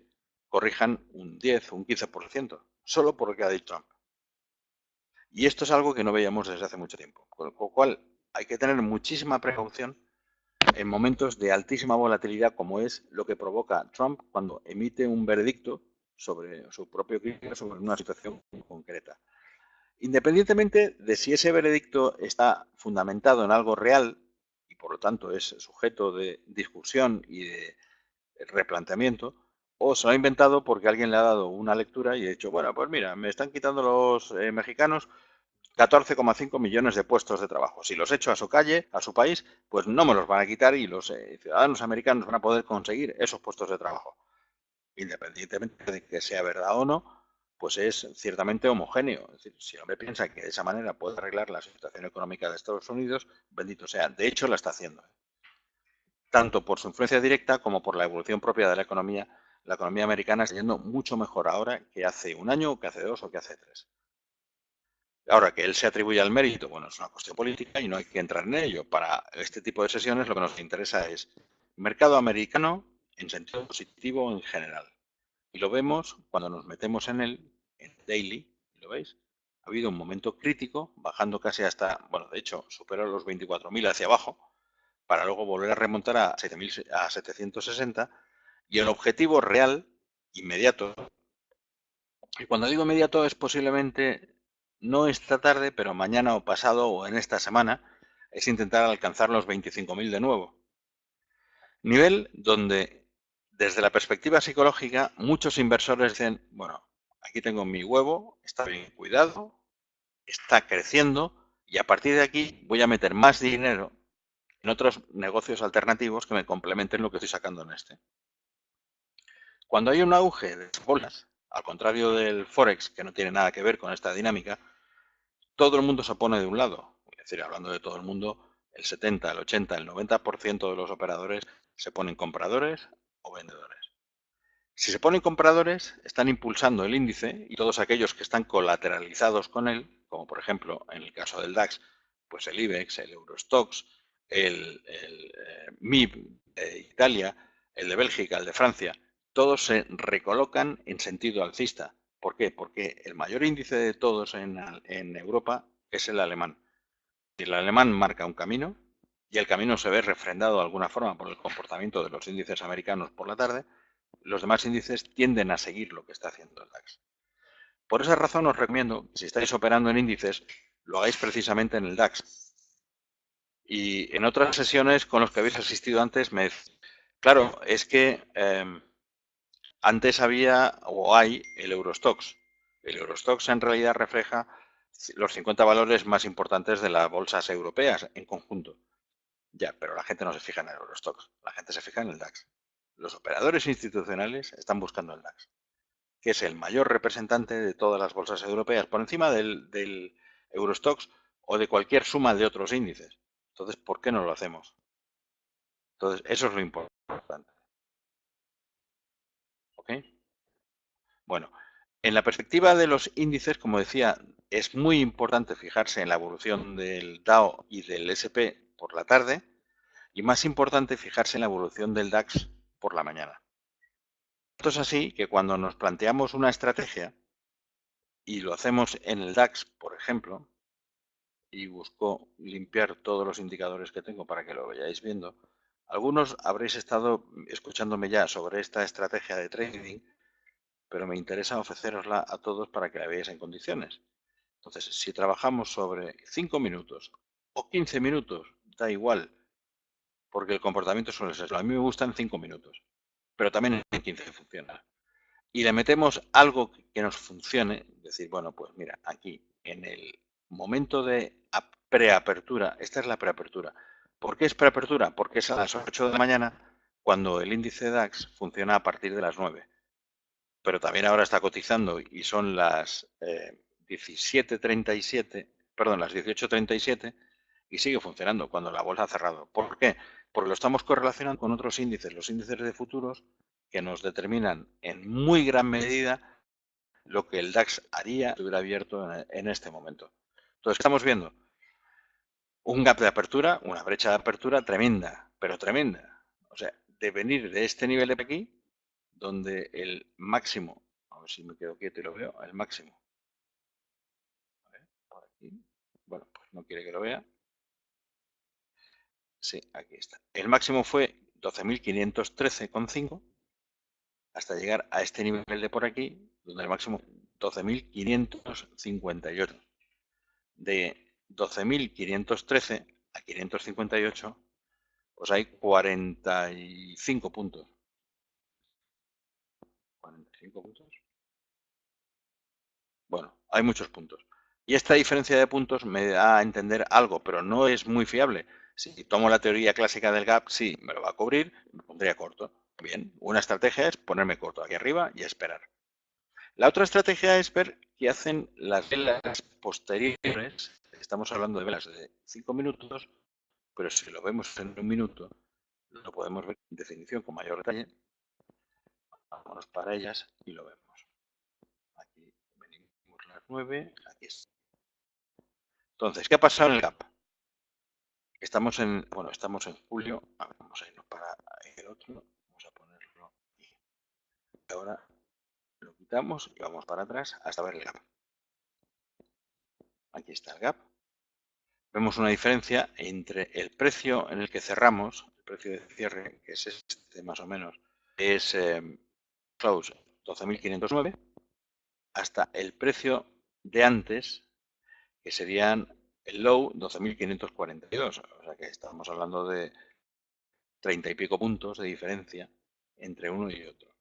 corrijan un 10, un 15%, solo por lo que ha dicho Trump. Y esto es algo que no veíamos desde hace mucho tiempo. Con lo cual, hay que tener muchísima precaución en momentos de altísima volatilidad, como es lo que provoca Trump cuando emite un veredicto sobre su propio crítica sobre una situación concreta. Independientemente de si ese veredicto está fundamentado en algo real y por lo tanto es sujeto de discusión y de replanteamiento, o se lo ha inventado porque alguien le ha dado una lectura y ha dicho, bueno, pues mira, me están quitando los mexicanos 14,5 millones de puestos de trabajo. Si los echo a su calle, a su país, pues no me los van a quitar y los ciudadanos americanos van a poder conseguir esos puestos de trabajo. Independientemente de que sea verdad o no, pues es ciertamente homogéneo. Es decir, si el hombre piensa que de esa manera puede arreglar la situación económica de Estados Unidos, bendito sea. De hecho, la está haciendo. Tanto por su influencia directa como por la evolución propia de la economía americana está yendo mucho mejor ahora que hace un año, o que hace 2 o que hace 3. Ahora, que él se atribuya el mérito, bueno, es una cuestión política y no hay que entrar en ello. Para este tipo de sesiones lo que nos interesa es mercado americano en sentido positivo en general. Y lo vemos cuando nos metemos en él, en daily, ¿lo veis? Ha habido un momento crítico, bajando casi hasta, bueno, de hecho, superó los 24.000 hacia abajo, para luego volver a remontar a 760, y el objetivo real, inmediato, y cuando digo inmediato es posiblemente no esta tarde, pero mañana o pasado o en esta semana, es intentar alcanzar los 25.000 de nuevo. Nivel donde, desde la perspectiva psicológica, muchos inversores dicen, bueno, aquí tengo mi huevo, está bien cuidado, está creciendo y a partir de aquí voy a meter más dinero en otros negocios alternativos que me complementen lo que estoy sacando en este. Cuando hay un auge de bolas, al contrario del Forex, que no tiene nada que ver con esta dinámica, todo el mundo se pone de un lado. Es decir, hablando de todo el mundo, el 70, el 80, el 90% de los operadores se ponen compradores o vendedores. Si se ponen compradores, están impulsando el índice y todos aquellos que están colateralizados con él, como por ejemplo en el caso del DAX, pues el IBEX, el Eurostoxx, el MIB de Italia, el de Bélgica, el de Francia, todos se recolocan en sentido alcista. ¿Por qué? Porque el mayor índice de todos en Europa es el alemán. El alemán marca un camino y el camino se ve refrendado de alguna forma por el comportamiento de los índices americanos por la tarde. Los demás índices tienden a seguir lo que está haciendo el DAX. Por esa razón os recomiendo, si estáis operando en índices, lo hagáis precisamente en el DAX. Y en otras sesiones con los que habéis asistido antes, claro, es que antes había o hay el Eurostoxx. El Eurostoxx en realidad refleja los 50 valores más importantes de las bolsas europeas en conjunto. Ya, pero la gente no se fija en el Eurostoxx, la gente se fija en el DAX. Los operadores institucionales están buscando el DAX, que es el mayor representante de todas las bolsas europeas, por encima del Eurostoxx o de cualquier suma de otros índices. Entonces, ¿por qué no lo hacemos? Entonces, eso es lo importante. ¿Ok? Bueno, en la perspectiva de los índices, como decía, es muy importante fijarse en la evolución del Dow y del S&P por la tarde y más importante fijarse en la evolución del DAX por la mañana. Esto es así que cuando nos planteamos una estrategia y lo hacemos en el DAX, por ejemplo, y busco limpiar todos los indicadores que tengo para que lo vayáis viendo, algunos habréis estado escuchándome ya sobre esta estrategia de trading, pero me interesa ofrecerosla a todos para que la veáis en condiciones. Entonces, si trabajamos sobre 5 minutos o 15 minutos, da igual, porque el comportamiento suele ser. A mí me gustan 5 minutos, pero también en 15 funciona. Y le metemos algo que nos funcione, decir, bueno, pues mira, aquí en el momento de preapertura, esta es la preapertura. ¿Por qué es preapertura? Porque es a las 8 de la mañana cuando el índice DAX funciona a partir de las 9. Pero también ahora está cotizando y son las 17:37, perdón, las 18:37 y sigue funcionando cuando la bolsa ha cerrado. ¿Por qué? Porque lo estamos correlacionando con otros índices, los índices de futuros, que nos determinan en muy gran medida lo que el DAX haría si estuviera abierto en este momento. Entonces, ¿qué estamos viendo? Un gap de apertura, una brecha de apertura tremenda, pero tremenda. O sea, de venir de este nivel de aquí, donde el máximo, a ver si me quedo quieto y lo veo, el máximo. A ver, por aquí. Bueno, pues no quiere que lo vea. Sí, aquí está. El máximo fue 12.513,5 hasta llegar a este nivel de por aquí, donde el máximo 12.558. De 12.513 a 558, pues hay 45 puntos. 45 puntos. Bueno, hay muchos puntos. Y esta diferencia de puntos me da a entender algo, pero no es muy fiable. Si tomo la teoría clásica del gap, sí, me lo va a cubrir, me pondría corto. Bien, una estrategia es ponerme corto aquí arriba y esperar. La otra estrategia es ver qué hacen las velas posteriores. Estamos hablando de velas de 5 minutos, pero si lo vemos en un minuto, lo podemos ver en definición con mayor detalle. Vámonos para ellas y lo vemos. Aquí venimos las 9, aquí está. Entonces, ¿qué ha pasado en el gap? Estamos en julio. Vamos a irnos para el otro. Vamos a ponerlo aquí. Ahora lo quitamos y vamos para atrás hasta ver el gap. Aquí está el gap. Vemos una diferencia entre el precio en el que cerramos, el precio de cierre, que es este más o menos, es close 12.509, hasta el precio de antes, que serían el low 12.542. O sea que estamos hablando de 30 y pico puntos de diferencia entre uno y otro.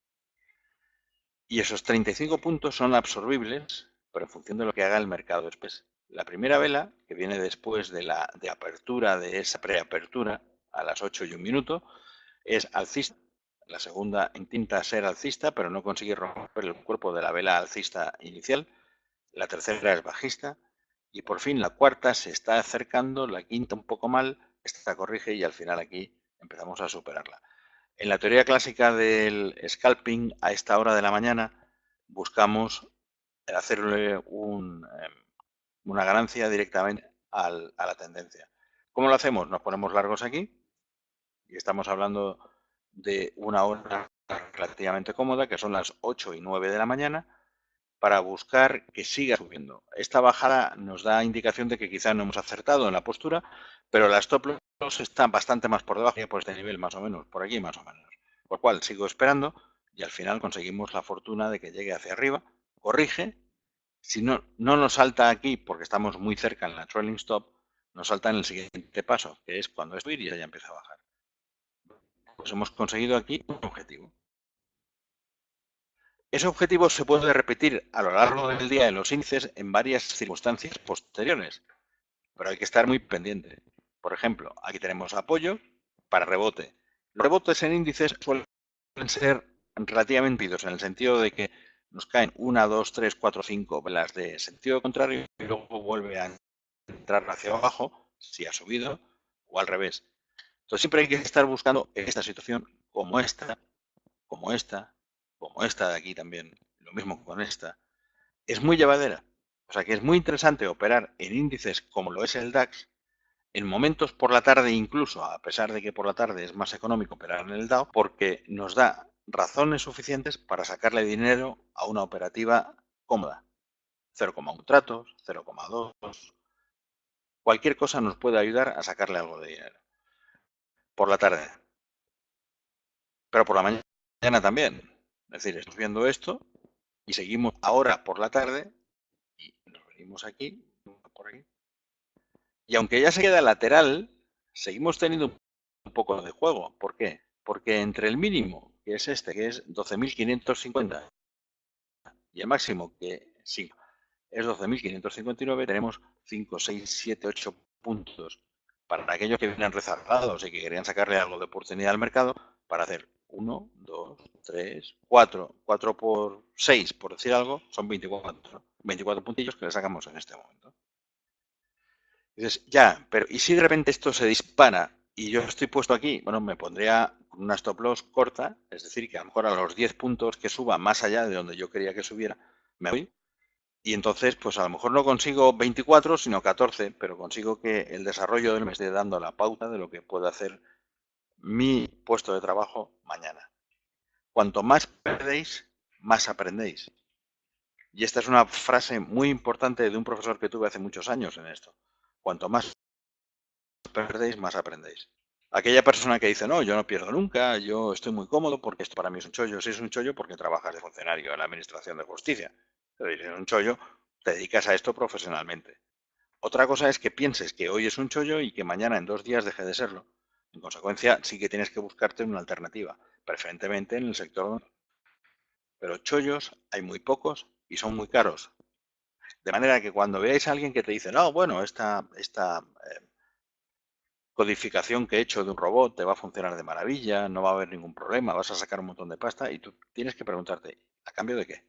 Y esos 35 puntos son absorbibles, pero en función de lo que haga el mercado después. La primera vela, que viene después de la apertura, de esa preapertura, a las 8:01, es alcista. La segunda intenta ser alcista, pero no consigue romper el cuerpo de la vela alcista inicial. La tercera es bajista. Y por fin la cuarta se está acercando, la quinta un poco mal, esta corrige y al final aquí empezamos a superarla. En la teoría clásica del scalping, a esta hora de la mañana, buscamos hacerle una ganancia directamente a la tendencia. ¿Cómo lo hacemos? Nos ponemos largos aquí y estamos hablando de una hora relativamente cómoda, que son las 8 y 9 de la mañana, para buscar que siga subiendo. Esta bajada nos da indicación de que quizá no hemos acertado en la postura, pero las stop loss están bastante más por debajo, por este nivel más o menos, por aquí más o menos. Por lo cual sigo esperando y al final conseguimos la fortuna de que llegue hacia arriba, corrige. Si no nos salta aquí porque estamos muy cerca en la trailing stop, nos salta en el siguiente paso, que es cuando esto y ya empieza a bajar. Pues hemos conseguido aquí un objetivo. Ese objetivo se puede repetir a lo largo del día en los índices en varias circunstancias posteriores, pero hay que estar muy pendiente. Por ejemplo, aquí tenemos apoyo para rebote. Los rebotes en índices suelen ser relativamente rápidos en el sentido de que nos caen 1, 2, 3, 4, 5 velas de sentido contrario y luego vuelve a entrar hacia abajo si ha subido o al revés. Entonces siempre hay que estar buscando esta situación como esta, como esta, como esta de aquí también, lo mismo con esta, es muy llevadera. O sea que es muy interesante operar en índices como lo es el DAX, en momentos por la tarde incluso, a pesar de que por la tarde es más económico operar en el Dow, porque nos da razones suficientes para sacarle dinero a una operativa cómoda. 0,1 tratos, 0,2, cualquier cosa nos puede ayudar a sacarle algo de dinero. Por la tarde. Pero por la mañana también. Es decir, estamos viendo esto y seguimos ahora por la tarde y nos venimos aquí, por aquí. Y aunque ya se queda lateral, seguimos teniendo un poco de juego. ¿Por qué? Porque entre el mínimo, que es este, que es 12.550, y el máximo, que sí, es 12.559, tenemos 5, 6, 7, 8 puntos para aquellos que vienen rezagados y que querían sacarle algo de oportunidad al mercado para hacer 1, 2, 3, 4, 4 por 6, por decir algo, son 24 puntillos que le sacamos en este momento. Dices, ya, pero ¿y si de repente esto se dispara y yo estoy puesto aquí? Bueno, me pondría una stop loss corta, es decir, que a lo mejor a los 10 puntos que suba más allá de donde yo quería que subiera, me voy. Y entonces, pues a lo mejor no consigo 24, sino 14, pero consigo que el desarrollo del mes esté dando la pauta de lo que puede hacer mi puesto de trabajo mañana. Cuanto más perdéis, más aprendéis. Y esta es una frase muy importante de un profesor que tuve hace muchos años en esto. Cuanto más perdéis, más aprendéis. Aquella persona que dice, no, yo no pierdo nunca, yo estoy muy cómodo porque esto para mí es un chollo. Si es un chollo, porque trabajas de funcionario en la Administración de Justicia. Pero si es un chollo, te dedicas a esto profesionalmente. Otra cosa es que pienses que hoy es un chollo y que mañana en 2 días deje de serlo. En consecuencia, sí que tienes que buscarte una alternativa, preferentemente en el sector. Pero chollos hay muy pocos y son muy caros. De manera que cuando veáis a alguien que te dice, no, bueno, esta codificación que he hecho de un robot te va a funcionar de maravilla, no va a haber ningún problema, vas a sacar un montón de pasta y tú tienes que preguntarte, ¿a cambio de qué?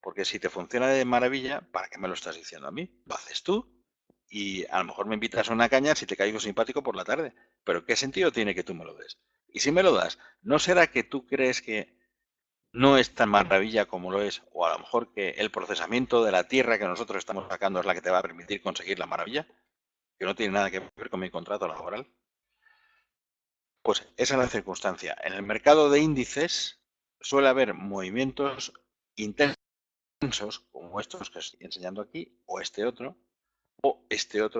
Porque si te funciona de maravilla, ¿para qué me lo estás diciendo a mí? Lo haces tú y a lo mejor me invitas a una caña si te caigo simpático por la tarde. Pero ¿qué sentido tiene que tú me lo des? Y si me lo das, ¿no será que tú crees que no es tan maravilla como lo es? O a lo mejor que el procesamiento de la tierra que nosotros estamos sacando es la que te va a permitir conseguir la maravilla, que no tiene nada que ver con mi contrato laboral. Pues esa es la circunstancia. En el mercado de índices suele haber movimientos intensos, como estos que estoy enseñando aquí, o este otro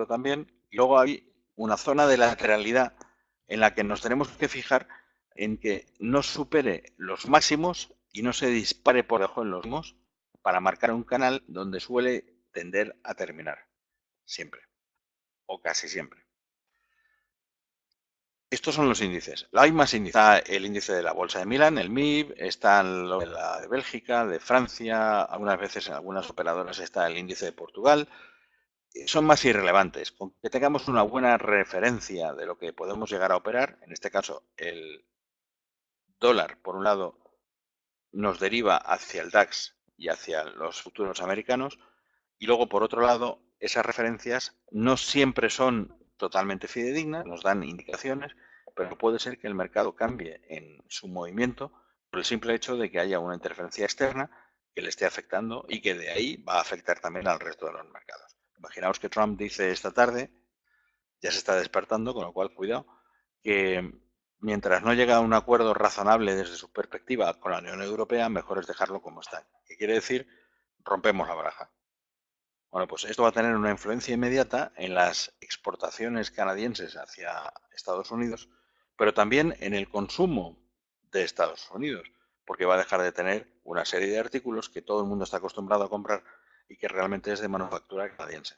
también. Y luego hay una zona de lateralidad en la que nos tenemos que fijar en que no supere los máximos y no se dispare por debajo en los mínimos para marcar un canal donde suele tender a terminar. Siempre. O casi siempre. Estos son los índices. Hay más índices. Está el índice de la Bolsa de Milán, el MIB, está lo de la de Bélgica, de Francia, algunas veces en algunas operadoras está el índice de Portugal. Son más irrelevantes. Con que tengamos una buena referencia de lo que podemos llegar a operar, en este caso el dólar, por un lado, nos deriva hacia el DAX y hacia los futuros americanos, y luego, por otro lado, esas referencias no siempre son totalmente fidedignas, nos dan indicaciones, pero puede ser que el mercado cambie en su movimiento por el simple hecho de que haya una interferencia externa que le esté afectando y que de ahí va a afectar también al resto de los mercados. Imaginaos que Trump dice esta tarde, ya se está despertando, con lo cual cuidado, que mientras no llega a un acuerdo razonable desde su perspectiva con la Unión Europea, mejor es dejarlo como está. ¿Qué quiere decir? Rompemos la baraja. Bueno, pues esto va a tener una influencia inmediata en las exportaciones canadienses hacia Estados Unidos, pero también en el consumo de Estados Unidos, porque va a dejar de tener una serie de artículos que todo el mundo está acostumbrado a comprar y que realmente es de manufactura canadiense.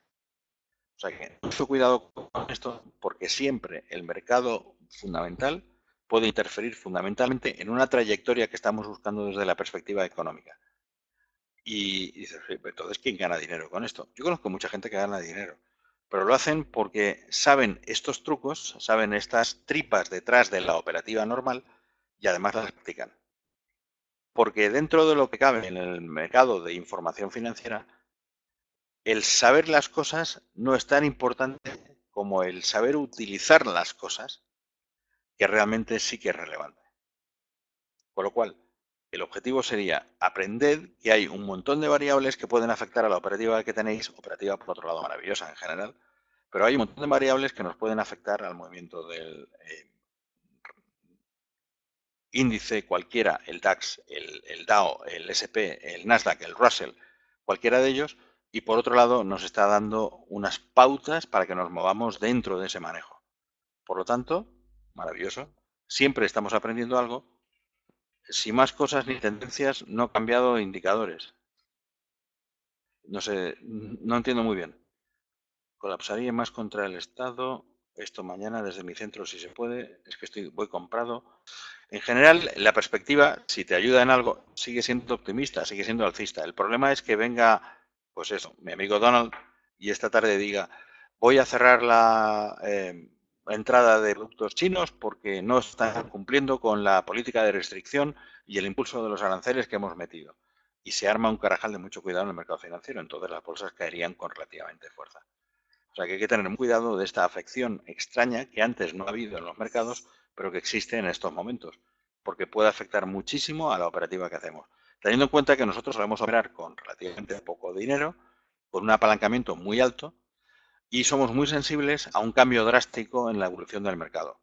O sea que mucho cuidado con esto, porque siempre el mercado fundamental puede interferir fundamentalmente en una trayectoria que estamos buscando desde la perspectiva económica. Y dices, entonces, ¿quién gana dinero con esto? Yo conozco mucha gente que gana dinero, pero lo hacen porque saben estos trucos, saben estas tripas detrás de la operativa normal y además las practican. Porque dentro de lo que cabe en el mercado de información financiera, el saber las cosas no es tan importante como el saber utilizar las cosas, que realmente sí que es relevante. Con lo cual, el objetivo sería aprender que hay un montón de variables que pueden afectar a la operativa que tenéis, operativa por otro lado maravillosa en general, pero hay un montón de variables que nos pueden afectar al movimiento del índice cualquiera, el DAX, el DAO, el SP, el Nasdaq, el Russell, cualquiera de ellos, y por otro lado nos está dando unas pautas para que nos movamos dentro de ese manejo. Por lo tanto, maravilloso, siempre estamos aprendiendo algo. Si más cosas ni tendencias, no ha cambiado indicadores. No sé, no entiendo muy bien. Colapsaría más contra el Estado. Esto mañana desde mi centro si se puede. Es que voy comprado. En general, la perspectiva, si te ayuda en algo, sigue siendo optimista, sigue siendo alcista. El problema es que venga, pues eso, mi amigo Donald, y esta tarde diga, voy a cerrar la entrada de productos chinos porque no están cumpliendo con la política de restricción y el impulso de los aranceles que hemos metido. Y se arma un carajal de mucho cuidado en el mercado financiero, entonces las bolsas caerían con relativamente fuerza. O sea que hay que tener muy cuidado de esta afección extraña que antes no ha habido en los mercados, pero que existe en estos momentos, porque puede afectar muchísimo a la operativa que hacemos. Teniendo en cuenta que nosotros solemos operar con relativamente poco dinero, con un apalancamiento muy alto, y somos muy sensibles a un cambio drástico en la evolución del mercado.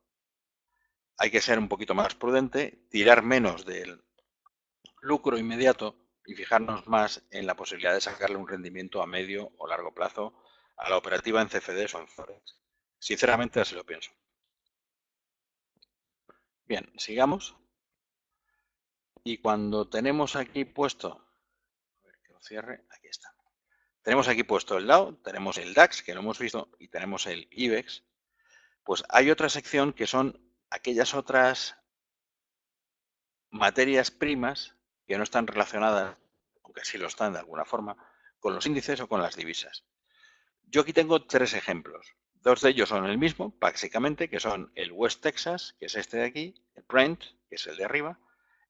Hay que ser un poquito más prudente, tirar menos del lucro inmediato y fijarnos más en la posibilidad de sacarle un rendimiento a medio o largo plazo a la operativa en CFDs o en Forex. Sinceramente así lo pienso. Bien, sigamos. Y cuando tenemos aquí puesto, a ver que lo cierre, aquí está. Tenemos aquí puesto el Dow, tenemos el DAX, que lo hemos visto, y tenemos el IBEX. Pues hay otra sección que son aquellas otras materias primas que no están relacionadas, aunque sí lo están de alguna forma, con los índices o con las divisas. Yo aquí tengo tres ejemplos. Dos de ellos son el mismo, básicamente, que son el West Texas, que es este de aquí, el Brent, que es el de arriba,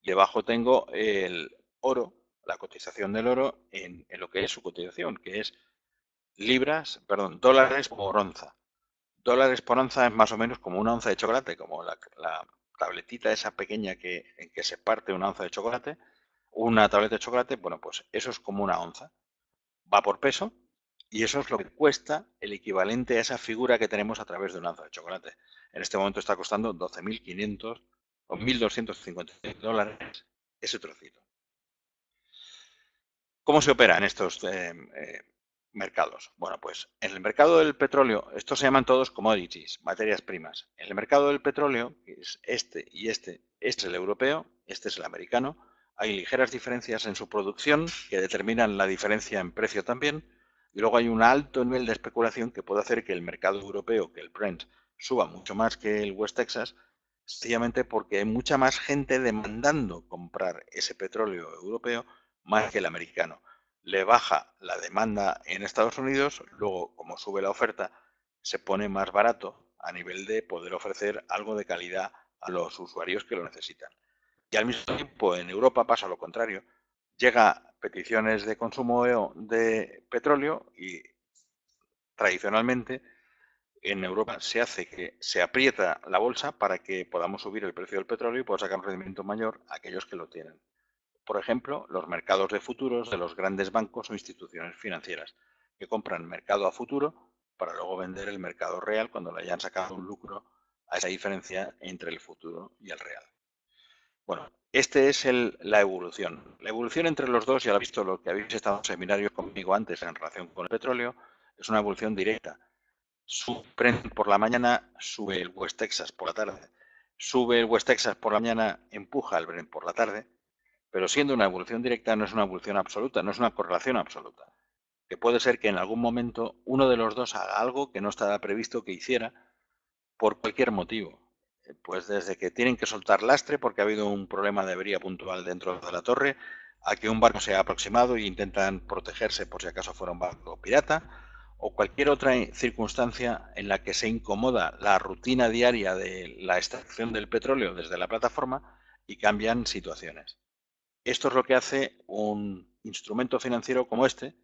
y debajo tengo el oro, la cotización del oro en lo que es su cotización, que es dólares por onza. Dólares por onza es más o menos como una onza de chocolate, como la tabletita esa pequeña en que se parte una onza de chocolate, una tableta de chocolate, bueno, pues eso es como una onza. Va por peso y eso es lo que cuesta el equivalente a esa figura que tenemos a través de una onza de chocolate. En este momento está costando 12.500 o 1.250 dólares ese trocito. ¿Cómo se opera en estos mercados? Bueno, pues en el mercado del petróleo, estos se llaman todos commodities, materias primas. En el mercado del petróleo, que es este y este es el europeo, este es el americano, hay ligeras diferencias en su producción que determinan la diferencia en precio también, y luego hay un alto nivel de especulación que puede hacer que el mercado europeo, que el Brent, suba mucho más que el West Texas, sencillamente porque hay mucha más gente demandando comprar ese petróleo europeo más que el americano. Le baja la demanda en Estados Unidos, luego como sube la oferta, se pone más barato a nivel de poder ofrecer algo de calidad a los usuarios que lo necesitan. Y al mismo tiempo en Europa pasa lo contrario. Llega peticiones de consumo de petróleo y tradicionalmente en Europa se hace que se aprieta la bolsa para que podamos subir el precio del petróleo y poder sacar un rendimiento mayor a aquellos que lo tienen. Por ejemplo, los mercados de futuros de los grandes bancos o instituciones financieras, que compran mercado a futuro para luego vender el mercado real cuando le hayan sacado un lucro a esa diferencia entre el futuro y el real. Bueno, este es la evolución. La evolución entre los dos, ya lo habéis visto lo que habéis estado en seminarios conmigo antes en relación con el petróleo, es una evolución directa. Sube Brent por la mañana, sube el West Texas por la tarde. Sube el West Texas por la mañana, empuja el Brent por la tarde, pero siendo una evolución directa no es una evolución absoluta, no es una correlación absoluta. Que puede ser que en algún momento uno de los dos haga algo que no estaba previsto que hiciera por cualquier motivo. Pues desde que tienen que soltar lastre porque ha habido un problema de avería puntual dentro de la torre, a que un barco se ha aproximado e intentan protegerse por si acaso fuera un barco pirata, o cualquier otra circunstancia en la que se incomoda la rutina diaria de la extracción del petróleo desde la plataforma y cambian situaciones. Esto es lo que hace un instrumento financiero como este,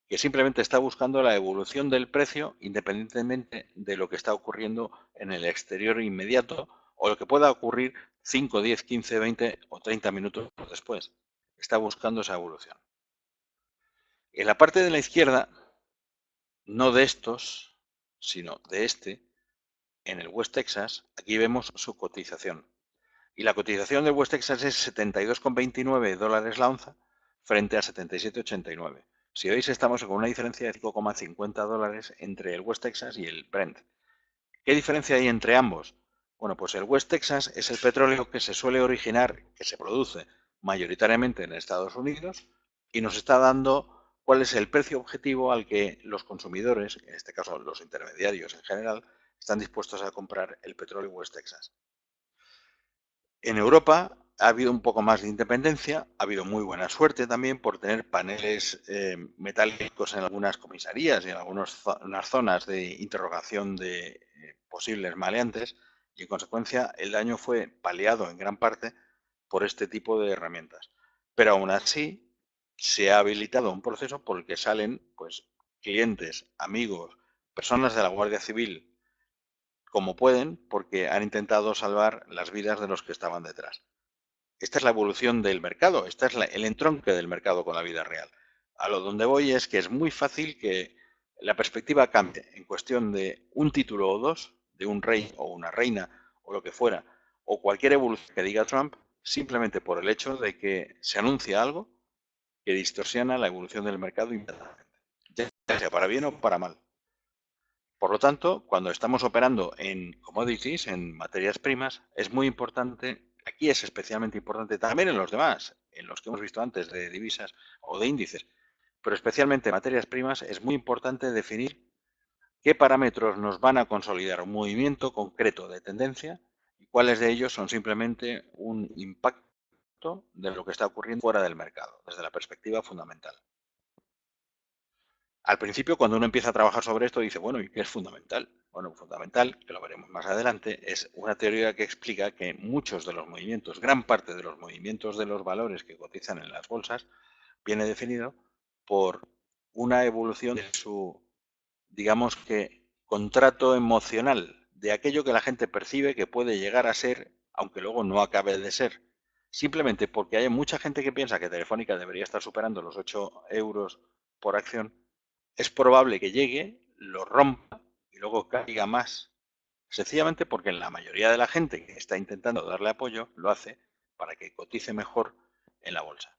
que simplemente está buscando la evolución del precio independientemente de lo que está ocurriendo en el exterior inmediato o lo que pueda ocurrir 5, 10, 15, 20 o 30 minutos después. Está buscando esa evolución. En la parte de la izquierda, no de estos, sino de este, en el West Texas, aquí vemos su cotización. Y la cotización del West Texas es $72,29 la onza frente a 77,89. Si veis, estamos con una diferencia de $5,50 entre el West Texas y el Brent. ¿Qué diferencia hay entre ambos? Bueno, pues el West Texas es el petróleo que se suele originar, que se produce mayoritariamente en Estados Unidos y nos está dando cuál es el precio objetivo al que los consumidores, en este caso los intermediarios en general, están dispuestos a comprar el petróleo West Texas. En Europa ha habido un poco más de independencia, ha habido muy buena suerte también por tener paneles metálicos en algunas comisarías y en algunas zonas de interrogación de posibles maleantes y en consecuencia el daño fue paliado en gran parte por este tipo de herramientas. Pero aún así se ha habilitado un proceso por el que salen pues, clientes, amigos, personas de la Guardia Civil, como pueden, porque han intentado salvar las vidas de los que estaban detrás. Esta es la evolución del mercado, esta es el entronque del mercado con la vida real. A lo donde voy es que es muy fácil que la perspectiva cambie en cuestión de un título o dos, de un rey o una reina o lo que fuera, o cualquier evolución que diga Trump, simplemente por el hecho de que se anuncia algo que distorsiona la evolución del mercado inmediatamente, ya sea para bien o para mal. Por lo tanto, cuando estamos operando en commodities, en materias primas, es muy importante, aquí es especialmente importante, también en los demás, en los que hemos visto antes de divisas o de índices, pero especialmente en materias primas es muy importante definir qué parámetros nos van a consolidar un movimiento concreto de tendencia y cuáles de ellos son simplemente un impacto de lo que está ocurriendo fuera del mercado, desde la perspectiva fundamental. Al principio, cuando uno empieza a trabajar sobre esto, dice, bueno, ¿y qué es fundamental? Bueno, fundamental, que lo veremos más adelante, es una teoría que explica que muchos de los movimientos, gran parte de los movimientos de los valores que cotizan en las bolsas, viene definido por una evolución de su, digamos que, contrato emocional, de aquello que la gente percibe que puede llegar a ser, aunque luego no acabe de ser. Simplemente porque hay mucha gente que piensa que Telefónica debería estar superando los 8 euros por acción, es probable que llegue, lo rompa y luego caiga más. Sencillamente porque la mayoría de la gente que está intentando darle apoyo lo hace para que cotice mejor en la bolsa.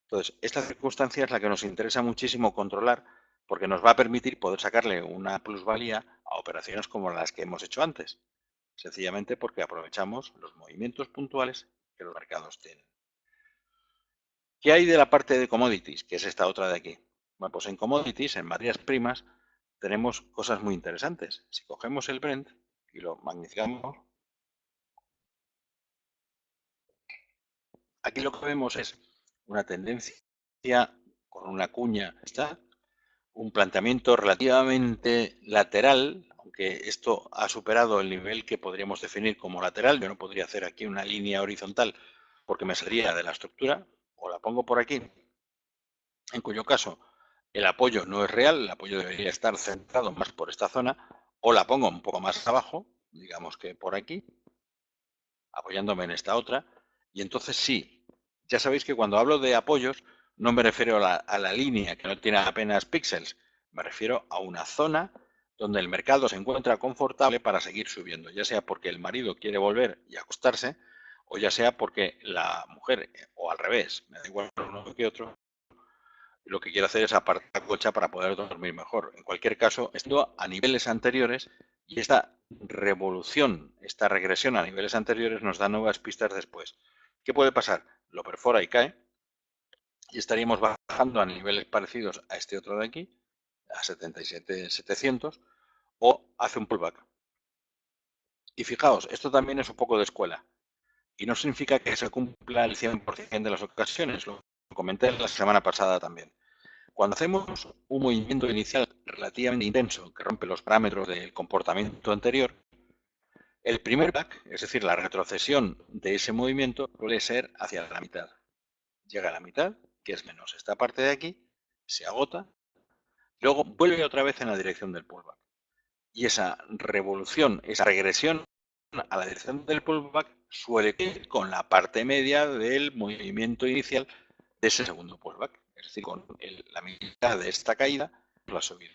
Entonces, esta circunstancia es la que nos interesa muchísimo controlar porque nos va a permitir poder sacarle una plusvalía a operaciones como las que hemos hecho antes. Sencillamente porque aprovechamos los movimientos puntuales que los mercados tienen. ¿Qué hay de la parte de commodities? Que es esta otra de aquí. Bueno, pues en commodities, en materias primas, tenemos cosas muy interesantes. Si cogemos el Brent y lo magnificamos, aquí lo que vemos es una tendencia con una cuña, está un planteamiento relativamente lateral, aunque esto ha superado el nivel que podríamos definir como lateral. Yo no podría hacer aquí una línea horizontal porque me saldría de la estructura, o la pongo por aquí, en cuyo caso el apoyo no es real, el apoyo debería estar centrado más por esta zona, o la pongo un poco más abajo, digamos que por aquí, apoyándome en esta otra, y entonces sí, ya sabéis que cuando hablo de apoyos no me refiero a la línea que no tiene apenas píxeles, me refiero a una zona donde el mercado se encuentra confortable para seguir subiendo, ya sea porque el marido quiere volver y acostarse, o ya sea porque la mujer, o al revés, me da igual uno que otro, lo que quiere hacer es apartar la colcha para poder dormir mejor. En cualquier caso, esto a niveles anteriores, y esta revolución, esta regresión a niveles anteriores nos da nuevas pistas después. ¿Qué puede pasar? Lo perfora y cae, y estaríamos bajando a niveles parecidos a este otro de aquí, a 77.700, o hace un pullback. Y fijaos, esto también es un poco de escuela, y no significa que se cumpla el 100% de las ocasiones, lo comenté la semana pasada también. Cuando hacemos un movimiento inicial relativamente intenso que rompe los parámetros del comportamiento anterior, el primer back, es decir, la retrocesión de ese movimiento, suele ser hacia la mitad. Llega a la mitad, que es menos esta parte de aquí, se agota, luego vuelve otra vez en la dirección del pullback. Y esa revolución, esa regresión a la dirección del pullback suele ir con la parte media del movimiento inicial de ese segundo pullback. Es decir, con la mitad de esta caída, la subida.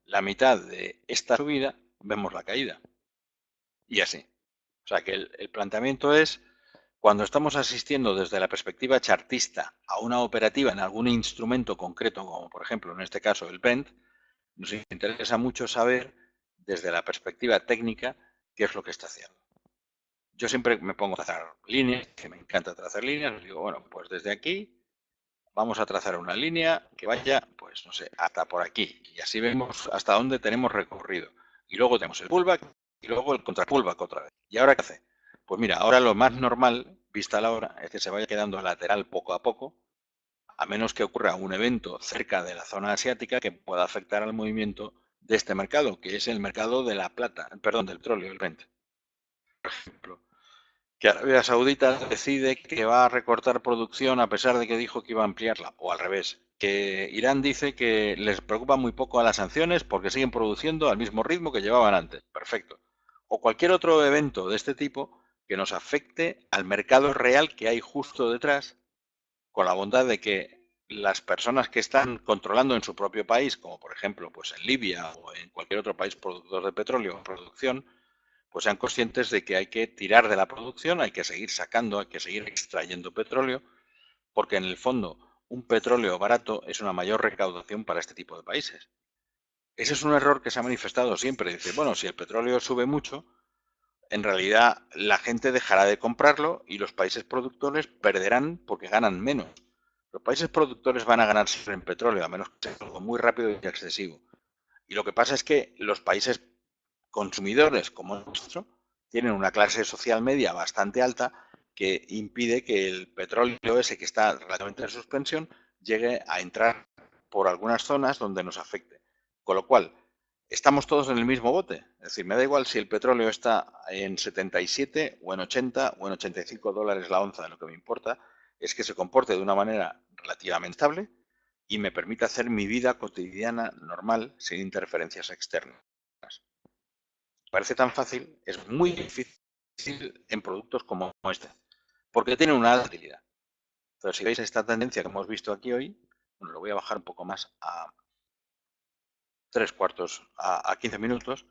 La mitad de esta subida, vemos la caída. Y así. O sea que el planteamiento es, cuando estamos asistiendo desde la perspectiva chartista a una operativa en algún instrumento concreto, como por ejemplo en este caso el Brent, nos interesa mucho saber desde la perspectiva técnica qué es lo que está haciendo. Yo siempre me pongo a trazar líneas, que me encanta trazar líneas, digo, bueno, pues desde aquí vamos a trazar una línea que vaya, pues no sé, hasta por aquí. Y así vemos hasta dónde tenemos recorrido. Y luego tenemos el pullback y luego el contrapullback otra vez. ¿Y ahora qué hace? Pues mira, ahora lo más normal, vista la hora, es que se vaya quedando lateral poco a poco, a menos que ocurra un evento cerca de la zona asiática que pueda afectar al movimiento de este mercado, que es el mercado de la plata, perdón, del petróleo, el Brent. Por ejemplo, que Arabia Saudita decide que va a recortar producción a pesar de que dijo que iba a ampliarla, o al revés, que Irán dice que les preocupa muy poco a las sanciones porque siguen produciendo al mismo ritmo que llevaban antes. Perfecto. O cualquier otro evento de este tipo que nos afecte al mercado real que hay justo detrás, con la bondad de que las personas que están controlando en su propio país, como por ejemplo pues en Libia o en cualquier otro país productor de petróleo o producción, pues sean conscientes de que hay que tirar de la producción, hay que seguir sacando, hay que seguir extrayendo petróleo, porque en el fondo un petróleo barato es una mayor recaudación para este tipo de países. Ese es un error que se ha manifestado siempre. Dice, bueno, si el petróleo sube mucho, en realidad la gente dejará de comprarlo y los países productores perderán porque ganan menos. Los países productores van a ganar siempre en petróleo, a menos que sea algo muy rápido y excesivo. Y lo que pasa es que los países consumidores como el nuestro tienen una clase social media bastante alta que impide que el petróleo ese que está relativamente en suspensión llegue a entrar por algunas zonas donde nos afecte. Con lo cual, estamos todos en el mismo bote. Es decir, me da igual si el petróleo está en 77 o en 80 o en 85 dólares la onza. Lo que me importa es que se comporte de una manera relativamente estable y me permita hacer mi vida cotidiana normal sin interferencias externas. Parece tan fácil, es muy difícil en productos como este, porque tienen una alta utilidad. Pero si veis esta tendencia que hemos visto aquí hoy, bueno, lo voy a bajar un poco más a 3/4, a 15 minutos.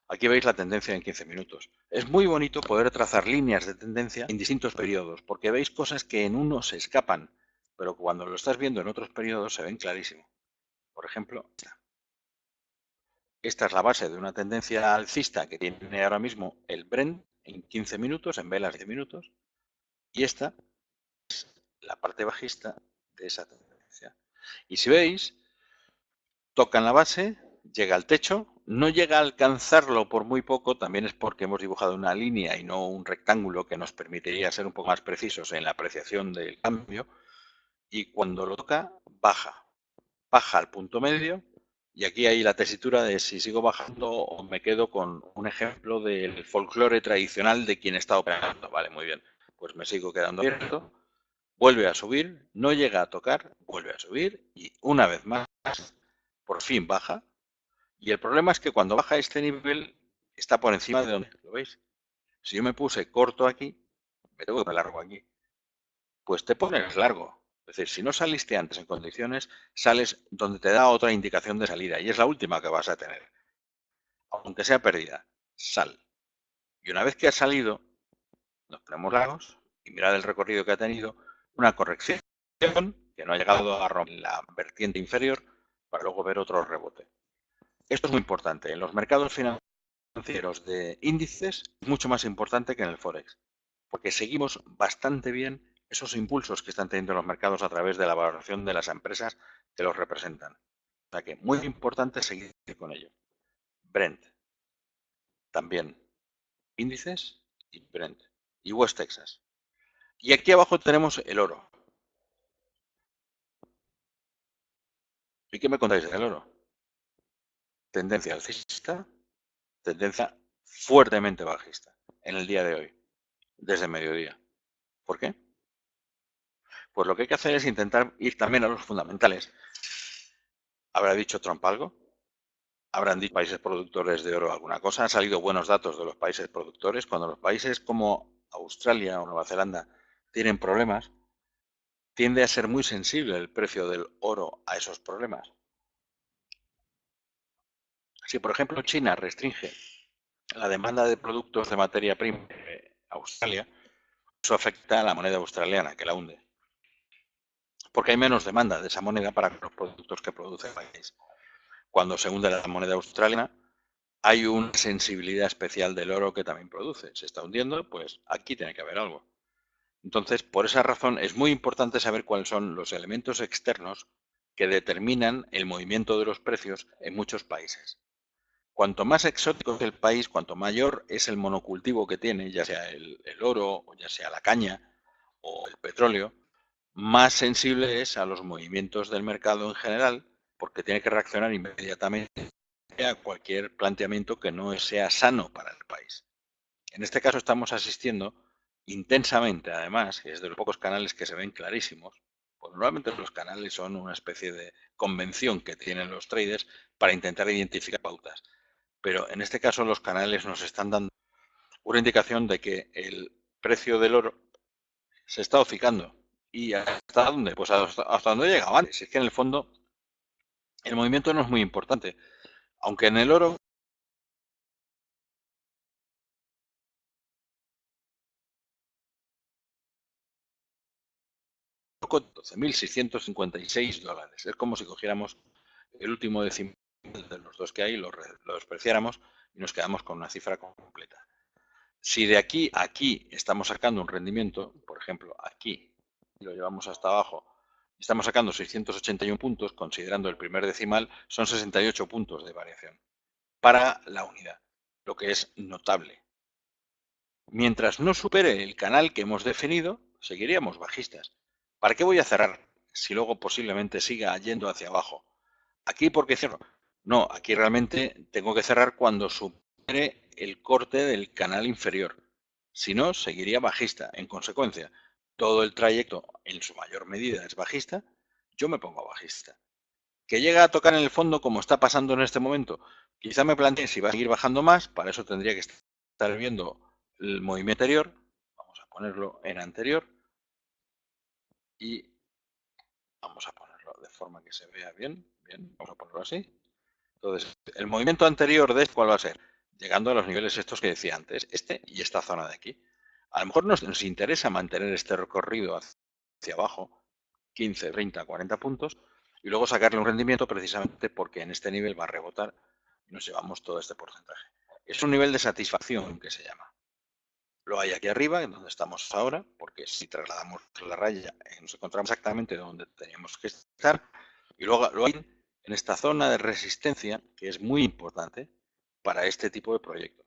Aquí veis la tendencia en 15 minutos. Es muy bonito poder trazar líneas de tendencia en distintos periodos, porque veis cosas que en uno se escapan, pero cuando lo estás viendo en otros periodos se ven clarísimo. Por ejemplo, esta es la base de una tendencia alcista que tiene ahora mismo el Brent en 15 minutos, en velas de 10 minutos, y esta es la parte bajista de esa tendencia. Y si veis, toca en la base, llega al techo, no llega a alcanzarlo por muy poco, también es porque hemos dibujado una línea y no un rectángulo que nos permitiría ser un poco más precisos en la apreciación del cambio, y cuando lo toca, baja al punto medio, y aquí hay la tesitura de si sigo bajando o me quedo con un ejemplo del folclore tradicional de quien está operando. Vale, muy bien. Pues me sigo quedando abierto, vuelve a subir, no llega a tocar, vuelve a subir y una vez más, por fin baja. Y el problema es que cuando baja este nivel está por encima de donde, ¿lo veis? Si yo me puse corto aquí, me tengo que poner largo aquí. Pues te pones largo. Es decir, si no saliste antes en condiciones, sales donde te da otra indicación de salida y es la última que vas a tener. Aunque sea perdida, sal. Y una vez que has salido, nos ponemos largos y mirad el recorrido que ha tenido, una corrección que no ha llegado a romper la vertiente inferior para luego ver otro rebote. Esto es muy importante. En los mercados financieros de índices es mucho más importante que en el Forex, porque seguimos bastante bien esos impulsos que están teniendo los mercados a través de la valoración de las empresas que los representan. O sea que muy importante seguir con ello. Brent, también índices y Brent y West Texas. Y aquí abajo tenemos el oro. ¿Y qué me contáis del oro? Tendencia alcista, tendencia fuertemente bajista en el día de hoy, desde mediodía. ¿Por qué? Pues lo que hay que hacer es intentar ir también a los fundamentales. ¿Habrá dicho Trump algo? ¿Habrán dicho países productores de oro alguna cosa? Han salido buenos datos de los países productores. Cuando los países como Australia o Nueva Zelanda tienen problemas, tiende a ser muy sensible el precio del oro a esos problemas. Si, por ejemplo, China restringe la demanda de productos de materia prima de Australia, eso afecta a la moneda australiana, que la hunde. Porque hay menos demanda de esa moneda para los productos que produce el país. Cuando se hunde la moneda australiana, hay una sensibilidad especial del oro que también produce. Se está hundiendo, pues aquí tiene que haber algo. Entonces, por esa razón, es muy importante saber cuáles son los elementos externos que determinan el movimiento de los precios en muchos países. Cuanto más exótico es el país, cuanto mayor es el monocultivo que tiene, ya sea el oro, o ya sea la caña o el petróleo, más sensible es a los movimientos del mercado en general, porque tiene que reaccionar inmediatamente a cualquier planteamiento que no sea sano para el país. En este caso estamos asistiendo intensamente, además, y es de los pocos canales que se ven clarísimos, pues normalmente los canales son una especie de convención que tienen los traders para intentar identificar pautas. Pero en este caso los canales nos están dando una indicación de que el precio del oro se está hocicando. ¿Y hasta dónde? Pues hasta donde llegaba antes. Es que en el fondo el movimiento no es muy importante. Aunque en el oro 12.656 dólares. Es como si cogiéramos el último decimal de los dos que hay, lo despreciáramos y nos quedamos con una cifra completa. Si de aquí a aquí estamos sacando un rendimiento, por ejemplo, aquí lo llevamos hasta abajo, estamos sacando 681 puntos, considerando el primer decimal, son 68 puntos de variación para la unidad, lo que es notable. Mientras no supere el canal que hemos definido, seguiríamos bajistas. ¿Para qué voy a cerrar si luego posiblemente siga yendo hacia abajo? ¿Aquí por qué cierro? No, aquí realmente tengo que cerrar cuando supere el corte del canal inferior. Si no, seguiría bajista. En consecuencia, todo el trayecto en su mayor medida es bajista, yo me pongo bajista. ¿Que llega a tocar en el fondo como está pasando en este momento? Quizá me plantee si va a seguir bajando más, para eso tendría que estar viendo el movimiento anterior. Vamos a ponerlo en anterior y vamos a ponerlo de forma que se vea bien. Bien, vamos a ponerlo así. Entonces, el movimiento anterior de este, ¿cuál va a ser? Llegando a los niveles estos que decía antes, este y esta zona de aquí. A lo mejor nos interesa mantener este recorrido hacia abajo, 15, 30, 40 puntos, y luego sacarle un rendimiento precisamente porque en este nivel va a rebotar y nos llevamos todo este porcentaje. Es un nivel de satisfacción que se llama. Lo hay aquí arriba, en donde estamos ahora, porque si trasladamos la raya, nos encontramos exactamente donde teníamos que estar, y luego lo hay en esta zona de resistencia, que es muy importante para este tipo de proyecto.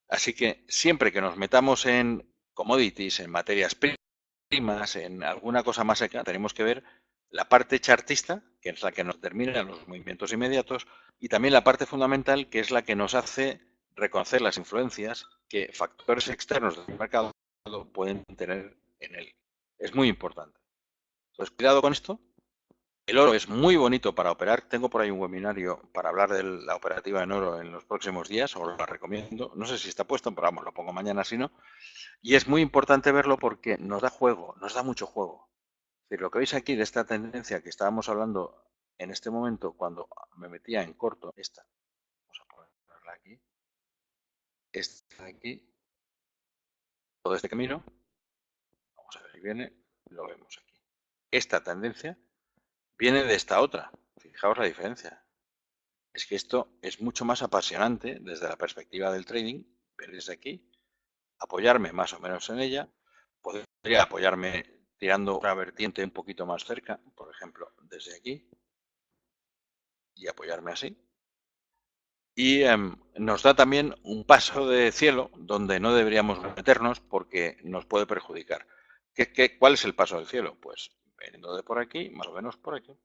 Así que siempre que nos metamos en commodities, en materias primas, en alguna cosa más acá, tenemos que ver la parte chartista, que es la que nos determina los movimientos inmediatos, y también la parte fundamental, que es la que nos hace reconocer las influencias que factores externos del mercado pueden tener en él. Es muy importante. Entonces, cuidado con esto. El oro es muy bonito para operar. Tengo por ahí un webinario para hablar de la operativa en oro en los próximos días, os lo recomiendo. No sé si está puesto, pero vamos, lo pongo mañana si no. Y es muy importante verlo porque nos da juego, nos da mucho juego. Es decir, lo que veis aquí de esta tendencia que estábamos hablando en este momento cuando me metía en corto, esta, vamos a ponerla aquí, esta de aquí, todo este camino, vamos a ver si viene, lo vemos aquí. Esta tendencia viene de esta otra. Fijaos la diferencia. Es que esto es mucho más apasionante desde la perspectiva del trading, ver desde aquí, apoyarme más o menos en ella, podría apoyarme tirando una vertiente un poquito más cerca, por ejemplo, desde aquí, y apoyarme así. Y nos da también un paso de cielo donde no deberíamos meternos porque nos puede perjudicar. ¿Cuál es el paso del cielo? Pues veniendo de por aquí, más o menos por aquí.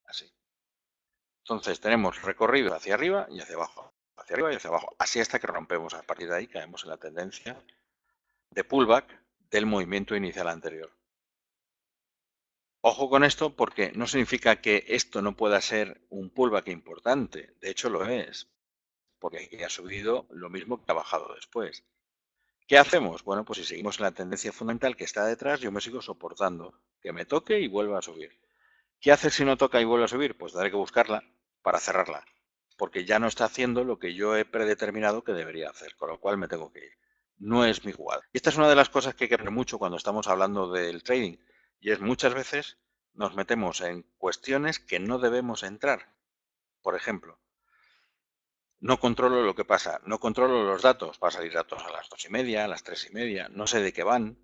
Así. Entonces tenemos recorrido hacia arriba y hacia abajo. Hacia arriba y hacia abajo. Así hasta que rompemos. A partir de ahí caemos en la tendencia de pullback del movimiento inicial anterior. Ojo con esto porque no significa que esto no pueda ser un pullback importante. De hecho lo es. Porque aquí ha subido lo mismo que ha bajado después. ¿Qué hacemos? Bueno, pues si seguimos en la tendencia fundamental que está detrás, yo me sigo soportando. Que me toque y vuelva a subir. ¿Qué hacer si no toca y vuelve a subir? Pues tendré que buscarla para cerrarla. Porque ya no está haciendo lo que yo he predeterminado que debería hacer. Con lo cual me tengo que ir. No es mi jugada. Y esta es una de las cosas que hay que ver mucho cuando estamos hablando del trading. Y es muchas veces nos metemos en cuestiones que no debemos entrar. Por ejemplo, no controlo lo que pasa, no controlo los datos. Va a salir datos a las 2:30, a las 3:30, no sé de qué van.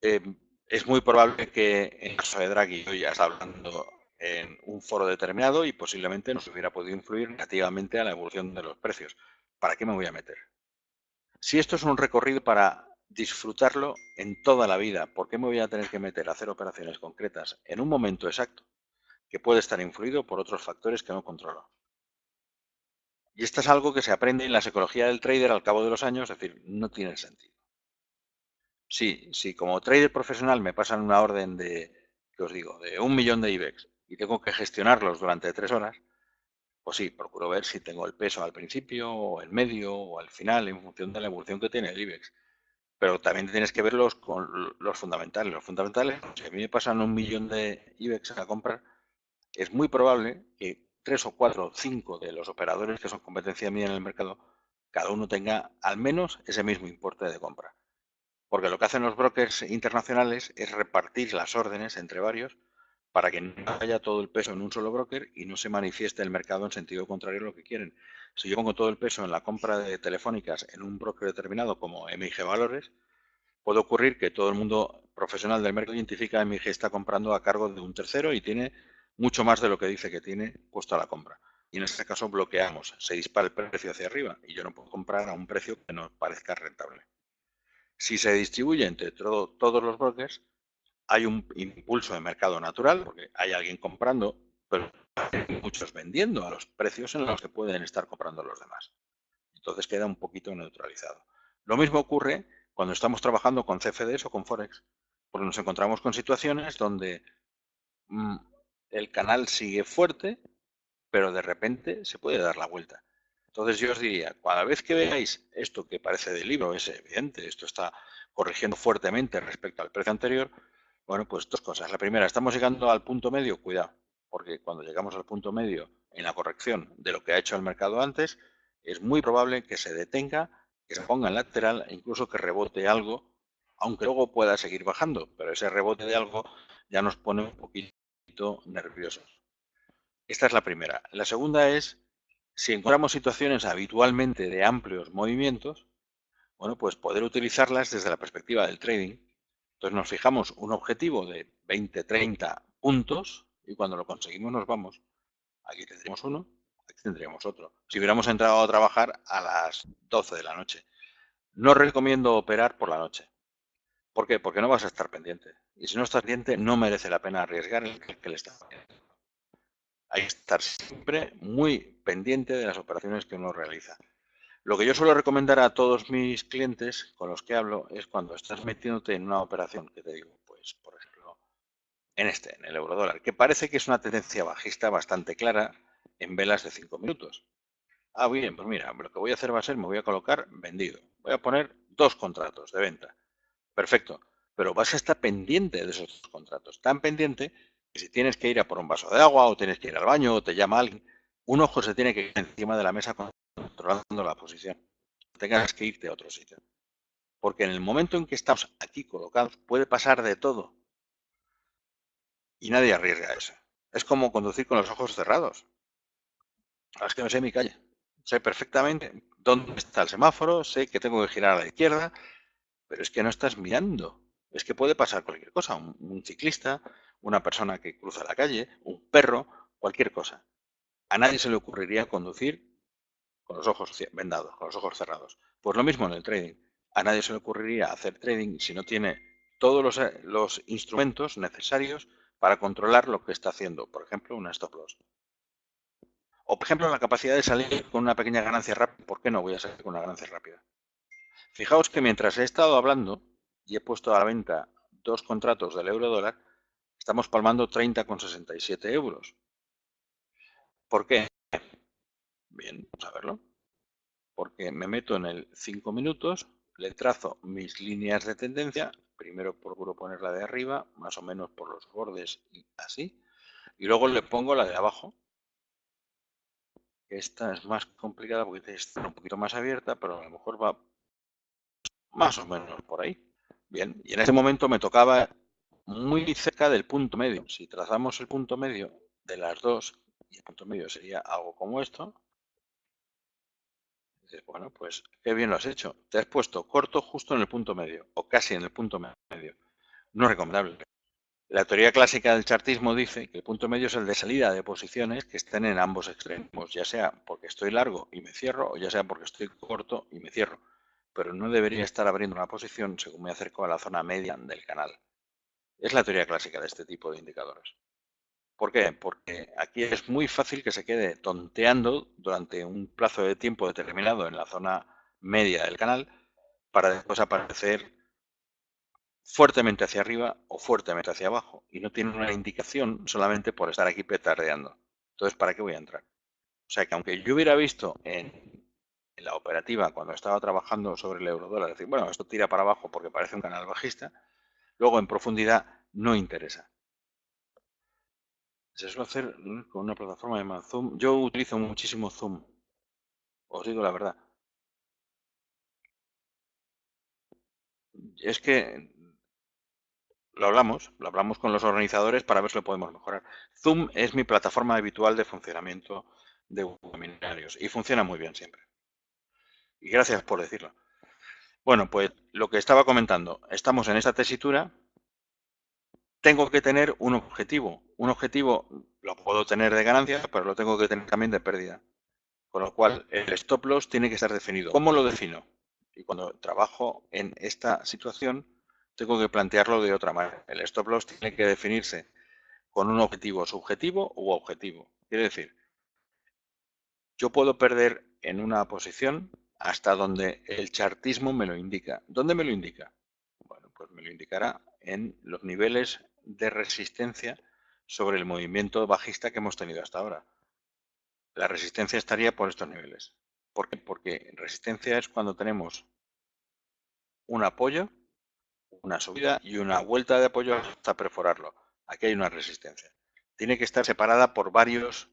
Eh, es muy probable que en caso de Draghi yo ya está hablando en un foro determinado y posiblemente nos hubiera podido influir negativamente a la evolución de los precios. ¿Para qué me voy a meter? Si esto es un recorrido para disfrutarlo en toda la vida, ¿por qué me voy a tener que meter a hacer operaciones concretas en un momento exacto que puede estar influido por otros factores que no controlo? Y esto es algo que se aprende en la psicología del trader al cabo de los años, es decir, no tiene sentido. Sí, si como trader profesional me pasan una orden de, que os digo, de 1 millón de IBEX y tengo que gestionarlos durante 3 horas, pues sí, procuro ver si tengo el peso al principio, o el medio, o al final, en función de la evolución que tiene el IBEX. Pero también tienes que verlos con los fundamentales. Los fundamentales, si a mí me pasan 1 millón de IBEX a comprar, es muy probable que 3 o 4 o 5 de los operadores que son competencia mía en el mercado, cada uno tenga al menos ese mismo importe de compra. Porque lo que hacen los brokers internacionales es repartir las órdenes entre varios para que no haya todo el peso en un solo broker y no se manifieste el mercado en sentido contrario a lo que quieren. Si yo pongo todo el peso en la compra de telefónicas en un broker determinado como MIG Valores, puede ocurrir que todo el mundo profesional del mercado identifica que MIG está comprando a cargo de un tercero y tiene mucho más de lo que dice que tiene puesto a la compra. Y en este caso bloqueamos, se dispara el precio hacia arriba y yo no puedo comprar a un precio que no parezca rentable. Si se distribuye entre todos los brokers, hay un impulso de mercado natural, porque hay alguien comprando, pero hay muchos vendiendo a los precios en los que pueden estar comprando los demás. Entonces queda un poquito neutralizado. Lo mismo ocurre cuando estamos trabajando con CFDs o con Forex, porque nos encontramos con situaciones donde el canal sigue fuerte, pero de repente se puede dar la vuelta. Entonces yo os diría, cada vez que veáis esto que parece de libro, es evidente, esto está corrigiendo fuertemente respecto al precio anterior, bueno, pues dos cosas. La primera, estamos llegando al punto medio, cuidado, porque cuando llegamos al punto medio en la corrección de lo que ha hecho el mercado antes, es muy probable que se detenga, que se ponga en lateral e incluso que rebote algo, aunque luego pueda seguir bajando, pero ese rebote de algo ya nos pone un poquito nerviosos. Esta es la primera. La segunda es, si encontramos situaciones habitualmente de amplios movimientos, bueno, pues poder utilizarlas desde la perspectiva del trading. Entonces nos fijamos un objetivo de 20, 30 puntos y cuando lo conseguimos nos vamos. Aquí tendríamos uno, aquí tendríamos otro. Si hubiéramos entrado a trabajar a las 12 de la noche. No recomiendo operar por la noche. ¿Por qué? Porque no vas a estar pendiente. Y si no estás pendiente, no merece la pena arriesgar el que le está haciendo. Hay que estar siempre muy pendiente de las operaciones que uno realiza. Lo que yo suelo recomendar a todos mis clientes con los que hablo es cuando estás metiéndote en una operación, que te digo, pues por ejemplo, en el eurodólar, que parece que es una tendencia bajista bastante clara en velas de 5 minutos. Ah, bien, pues mira, lo que voy a hacer va a ser, me voy a colocar vendido. Voy a poner 2 contratos de venta. Perfecto. Pero vas a estar pendiente de esos 2 contratos. Tan pendiente que si tienes que ir a por un vaso de agua o tienes que ir al baño o te llama alguien, un ojo se tiene que ir encima de la mesa controlando la posición. Tengas que irte a otro sitio. Porque en el momento en que estamos aquí colocados puede pasar de todo y nadie arriesga eso. Es como conducir con los ojos cerrados. Es que me sé mi calle. Sé perfectamente dónde está el semáforo, sé que tengo que girar a la izquierda, pero es que no estás mirando. Es que puede pasar cualquier cosa. Un ciclista, una persona que cruza la calle, un perro, cualquier cosa. A nadie se le ocurriría conducir con los ojos vendados, con los ojos cerrados. Pues lo mismo en el trading. A nadie se le ocurriría hacer trading si no tiene todos los instrumentos necesarios para controlar lo que está haciendo. Por ejemplo, una stop loss. O, por ejemplo, la capacidad de salir con una pequeña ganancia rápida. ¿Por qué no voy a salir con una ganancia rápida? Fijaos que mientras he estado hablando y he puesto a la venta 2 contratos del euro dólar, estamos palmando 30,67 euros. ¿Por qué? Bien, vamos a verlo. Porque me meto en el 5 minutos, le trazo mis líneas de tendencia, primero procuro ponerla de arriba, más o menos por los bordes y así, y luego le pongo la de abajo. Esta es más complicada porque está un poquito más abierta, pero a lo mejor va más o menos por ahí. Bien, y en ese momento me tocaba muy cerca del punto medio. Si trazamos el punto medio de las dos, y el punto medio sería algo como esto, dices, bueno, pues qué bien lo has hecho. Te has puesto corto justo en el punto medio, o casi en el punto medio. No es recomendable. La teoría clásica del chartismo dice que el punto medio es el de salida de posiciones que estén en ambos extremos, ya sea porque estoy largo y me cierro, o ya sea porque estoy corto y me cierro. Pero no debería estar abriendo una posición según me acerco a la zona media del canal. Es la teoría clásica de este tipo de indicadores. ¿Por qué? Porque aquí es muy fácil que se quede tonteando durante un plazo de tiempo determinado en la zona media del canal para después aparecer fuertemente hacia arriba o fuertemente hacia abajo y no tiene una indicación solamente por estar aquí petardeando. Entonces, ¿para qué voy a entrar? O sea que aunque yo hubiera visto en la operativa cuando estaba trabajando sobre el euro dólar, decir, bueno, esto tira para abajo porque parece un canal bajista, luego en profundidad no interesa. Se suele hacer con una plataforma llamada Zoom. Yo utilizo muchísimo Zoom, os digo la verdad. Es que lo hablamos con los organizadores para ver si lo podemos mejorar. Zoom es mi plataforma habitual de funcionamiento de webinarios y funciona muy bien siempre. Y gracias por decirlo. Bueno, pues lo que estaba comentando, estamos en esta tesitura, tengo que tener un objetivo. Un objetivo lo puedo tener de ganancia, pero lo tengo que tener también de pérdida. Con lo cual, el stop loss tiene que estar definido. ¿Cómo lo defino? Y cuando trabajo en esta situación, tengo que plantearlo de otra manera. El stop loss tiene que definirse con un objetivo subjetivo u objetivo. Quiere decir, yo puedo perder en una posición hasta donde el chartismo me lo indica. ¿Dónde me lo indica? Bueno, pues me lo indicará en los niveles de resistencia sobre el movimiento bajista que hemos tenido hasta ahora. La resistencia estaría por estos niveles. ¿Por qué? Porque resistencia es cuando tenemos un apoyo, una subida y una vuelta de apoyo hasta perforarlo. Aquí hay una resistencia. Tiene que estar separada por varios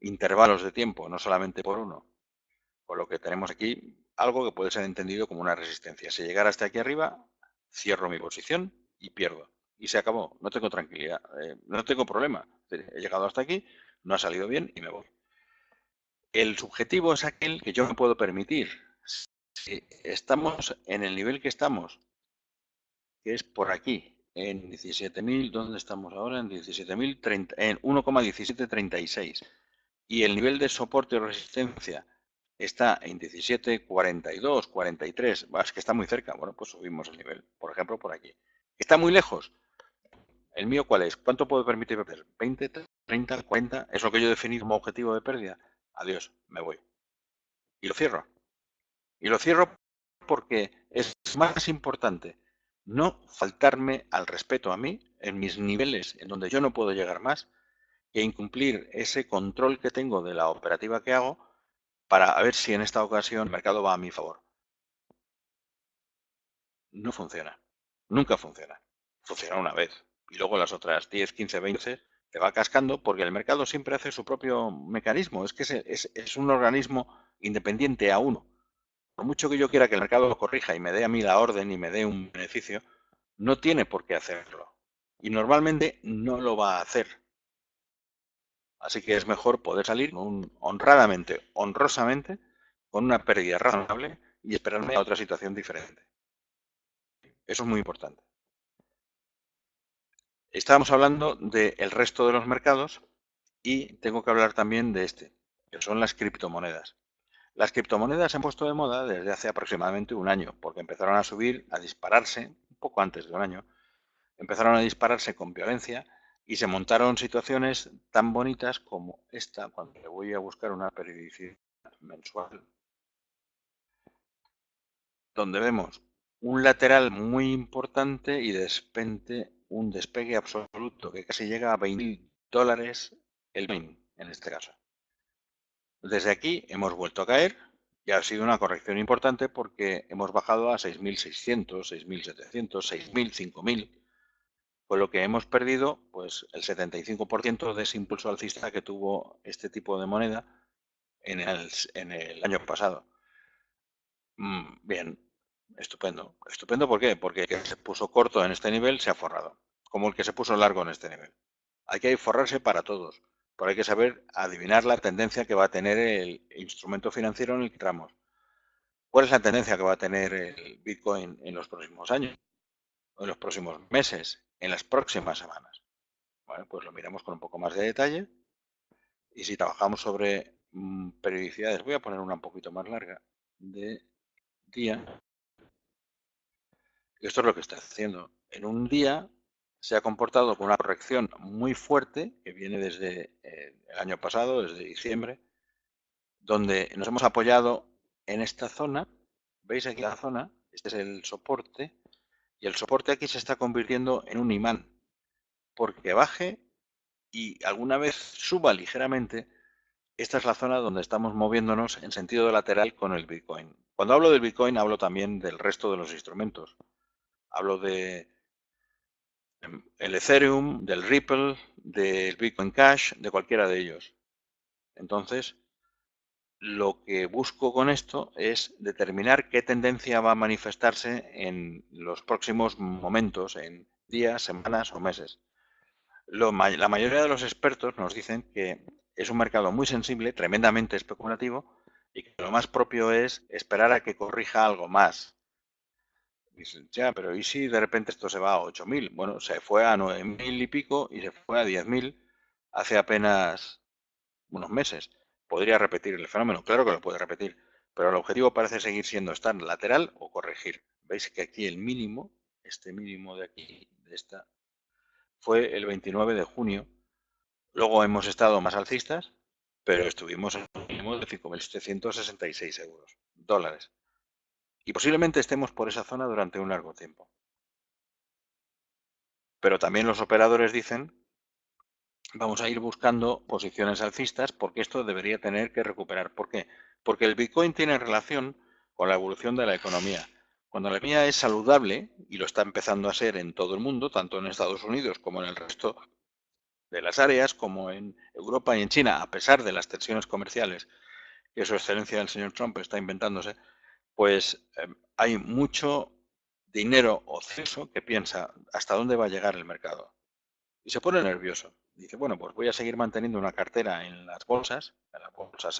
intervalos de tiempo, no solamente por uno. Por lo que tenemos aquí algo que puede ser entendido como una resistencia. Si llegara hasta aquí arriba, cierro mi posición y pierdo. Y se acabó. No tengo tranquilidad, no tengo problema. He llegado hasta aquí, no ha salido bien y me voy. El subjetivo es aquel que yo me puedo permitir. Si estamos en el nivel que estamos, que es por aquí, en 17.000, ¿dónde estamos ahora? En 17.030, en 1,1736. Y el nivel de soporte o resistencia está en 17,42, 43. Es que está muy cerca. Bueno, pues subimos el nivel. Por ejemplo, por aquí. ¿Está muy lejos? ¿El mío cuál es? ¿Cuánto puedo permitir perder? ¿20, 30, 40? ¿Es lo que yo he definido como objetivo de pérdida? Adiós, me voy. Y lo cierro. Y lo cierro porque es más importante no faltarme al respeto a mí en mis niveles en donde yo no puedo llegar más que incumplir ese control que tengo de la operativa que hago para ver si en esta ocasión el mercado va a mi favor. No funciona. Nunca funciona. Funciona una vez. Y luego las otras 10, 15, 20 te va cascando porque el mercado siempre hace su propio mecanismo. Es que es un organismo independiente a uno. Por mucho que yo quiera que el mercado lo corrija y me dé a mí la orden y me dé un beneficio, no tiene por qué hacerlo. Y normalmente no lo va a hacer. Así que es mejor poder salir honradamente, honrosamente, con una pérdida razonable y esperarme a otra situación diferente. Eso es muy importante. Estábamos hablando del resto de los mercados y tengo que hablar también de este, que son las criptomonedas. Las criptomonedas se han puesto de moda desde hace aproximadamente un año, porque empezaron a subir, a dispararse, un poco antes de un año, empezaron a dispararse con violencia y se montaron situaciones tan bonitas como esta, cuando le voy a buscar una periodicidad mensual, donde vemos un lateral muy importante y de repente un despegue absoluto que casi llega a $20 el Bitcoin en este caso. Desde aquí hemos vuelto a caer y ha sido una corrección importante porque hemos bajado a 6.600, 6.700, 6.000, 5.000, con lo que hemos perdido pues el 75% de ese impulso alcista que tuvo este tipo de moneda en el año pasado. Bien, estupendo. ¿Estupendo por qué? Porque el que se puso corto en este nivel se ha forrado, como el que se puso largo en este nivel. Hay que forrarse para todos, pero hay que saber adivinar la tendencia que va a tener el instrumento financiero en el que entramos. ¿Cuál es la tendencia que va a tener el Bitcoin en los próximos años, en los próximos meses, en las próximas semanas? Bueno, pues lo miramos con un poco más de detalle y si trabajamos sobre periodicidades, voy a poner una un poquito más larga de día. Esto es lo que está haciendo. En un día se ha comportado con una corrección muy fuerte que viene desde el año pasado, desde diciembre, donde nos hemos apoyado en esta zona. ¿Veis aquí la zona? Este es el soporte. Y el soporte aquí se está convirtiendo en un imán. Porque baje y alguna vez suba ligeramente, esta es la zona donde estamos moviéndonos en sentido lateral con el Bitcoin. Cuando hablo del Bitcoin hablo también del resto de los instrumentos. Hablo de el Ethereum, del Ripple, del Bitcoin Cash, de cualquiera de ellos. Entonces, lo que busco con esto es determinar qué tendencia va a manifestarse en los próximos momentos, en días, semanas o meses. La mayoría de los expertos nos dicen que es un mercado muy sensible, tremendamente especulativo, y que lo más propio es esperar a que corrija algo más. Dicen, ya, pero ¿y si de repente esto se va a 8.000? Bueno, se fue a 9.000 y pico y se fue a 10.000 hace apenas unos meses. ¿Podría repetir el fenómeno? Claro que lo puede repetir, pero el objetivo parece seguir siendo estar lateral o corregir. Veis que aquí el mínimo, este mínimo de aquí, de esta, fue el 29 de junio. Luego hemos estado más alcistas, pero estuvimos en un mínimo de 5.766 euros, dólares. Y posiblemente estemos por esa zona durante un largo tiempo. Pero también los operadores dicen, vamos a ir buscando posiciones alcistas porque esto debería tener que recuperar. ¿Por qué? Porque el Bitcoin tiene relación con la evolución de la economía. Cuando la economía es saludable, y lo está empezando a ser en todo el mundo, tanto en Estados Unidos como en el resto de las áreas, como en Europa y en China, a pesar de las tensiones comerciales que su excelencia el señor Trump está inventándose, pues hay mucho dinero ocioso que piensa hasta dónde va a llegar el mercado. Y se pone nervioso. Dice, bueno, pues voy a seguir manteniendo una cartera en las bolsas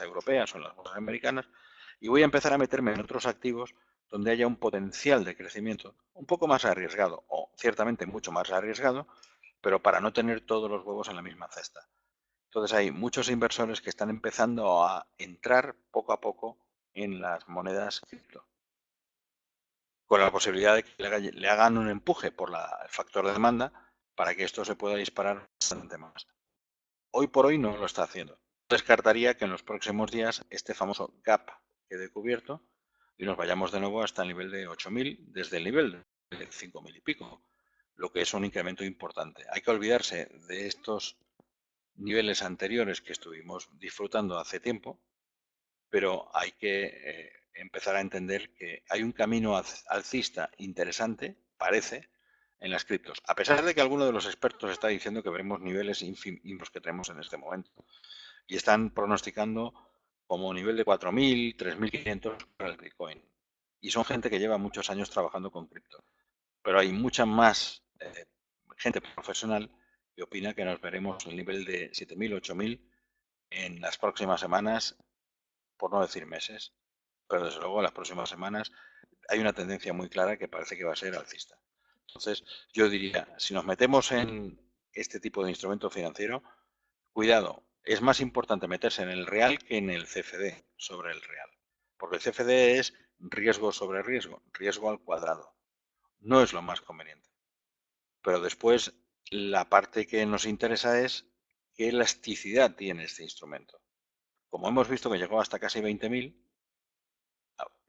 europeas o en las bolsas americanas, y voy a empezar a meterme en otros activos donde haya un potencial de crecimiento un poco más arriesgado, o ciertamente mucho más arriesgado, pero para no tener todos los huevos en la misma cesta. Entonces hay muchos inversores que están empezando a entrar poco a poco en las monedas cripto, con la posibilidad de que le hagan un empuje por el factor de demanda para que esto se pueda disparar bastante más. Hoy por hoy no lo está haciendo. Descartaría que en los próximos días este famoso gap quede cubierto y nos vayamos de nuevo hasta el nivel de 8.000 desde el nivel de 5.000 y pico, lo que es un incremento importante. Hay que olvidarse de estos niveles anteriores que estuvimos disfrutando hace tiempo pero hay que empezar a entender que hay un camino alcista interesante, parece, en las criptos. A pesar de que alguno de los expertos está diciendo que veremos niveles ínfimos que tenemos en este momento y están pronosticando como nivel de 4.000, 3.500 para el Bitcoin. Y son gente que lleva muchos años trabajando con cripto. Pero hay mucha más gente profesional que opina que nos veremos el nivel de 7.000, 8.000 en las próximas semanas, por no decir meses. Pero desde luego en las próximas semanas hay una tendencia muy clara que parece que va a ser alcista. Entonces, yo diría, si nos metemos en este tipo de instrumento financiero, cuidado, es más importante meterse en el real que en el CFD sobre el real. Porque el CFD es riesgo sobre riesgo, riesgo al cuadrado. No es lo más conveniente. Pero después, la parte que nos interesa es qué elasticidad tiene este instrumento. Como hemos visto que llegó hasta casi 20.000,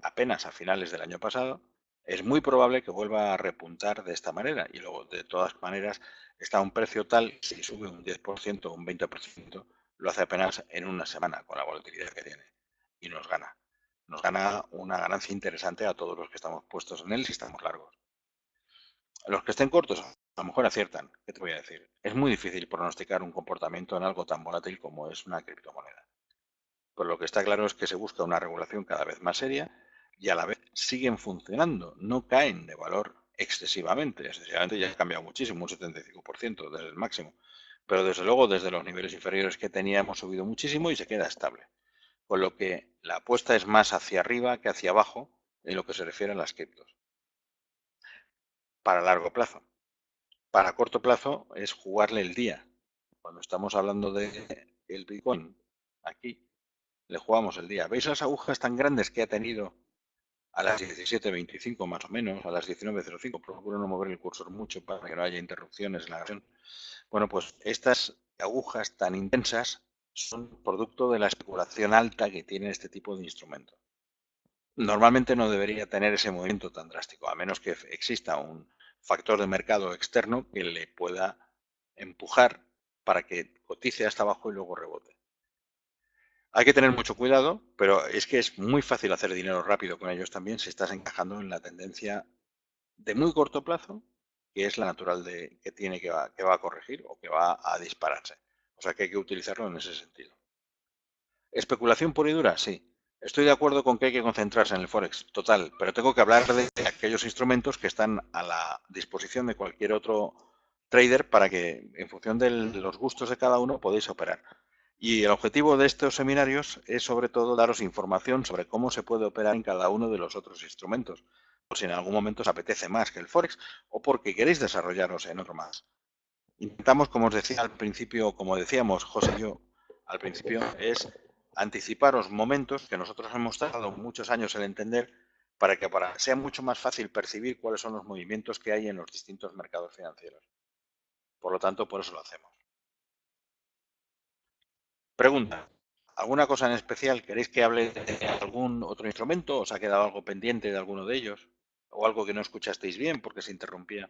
apenas a finales del año pasado, es muy probable que vuelva a repuntar de esta manera. Y luego, de todas maneras, está a un precio tal, si sube un 10% o un 20%, lo hace apenas en una semana con la volatilidad que tiene. Y nos gana. Nos gana una ganancia interesante a todos los que estamos puestos en él si estamos largos. Los que estén cortos, a lo mejor aciertan. ¿Qué te voy a decir? Es muy difícil pronosticar un comportamiento en algo tan volátil como es una criptomoneda. Pero lo que está claro es que se busca una regulación cada vez más seria y a la vez siguen funcionando, no caen de valor excesivamente. Excesivamente ya ha cambiado muchísimo, un 75% del máximo. Pero desde luego desde los niveles inferiores que tenía hemos subido muchísimo y se queda estable. Con lo que la apuesta es más hacia arriba que hacia abajo en lo que se refiere a las criptos. Para largo plazo. Para corto plazo es jugarle el día. Cuando estamos hablando de el Bitcoin, aquí le jugamos el día. ¿Veis las agujas tan grandes que ha tenido a las 17:25 más o menos, a las 19:05? Procuro no mover el cursor mucho para que no haya interrupciones en la grabación. Bueno, pues estas agujas tan intensas son producto de la especulación alta que tiene este tipo de instrumento. Normalmente no debería tener ese movimiento tan drástico, a menos que exista un factor de mercado externo que le pueda empujar para que cotice hasta abajo y luego rebote. Hay que tener mucho cuidado, pero es que es muy fácil hacer dinero rápido con ellos también si estás encajando en la tendencia de muy corto plazo, que es la natural que tiene que va a corregir o que va a dispararse. O sea que hay que utilizarlo en ese sentido. ¿Especulación pura y dura? Sí. Estoy de acuerdo con que hay que concentrarse en el Forex, total, pero tengo que hablar de aquellos instrumentos que están a la disposición de cualquier otro trader para que, en función de los gustos de cada uno, podáis operar. Y el objetivo de estos seminarios es, sobre todo, daros información sobre cómo se puede operar en cada uno de los otros instrumentos, por si en algún momento os apetece más que el Forex o porque queréis desarrollaros en otro más. Intentamos, como os decía al principio, como decíamos José y yo al principio, es anticiparos momentos que nosotros hemos tardado muchos años en entender para que sea mucho más fácil percibir cuáles son los movimientos que hay en los distintos mercados financieros. Por lo tanto, por eso lo hacemos. Pregunta. ¿Alguna cosa en especial? ¿Queréis que hable de algún otro instrumento? ¿Os ha quedado algo pendiente de alguno de ellos? ¿O algo que no escuchasteis bien porque se interrumpía?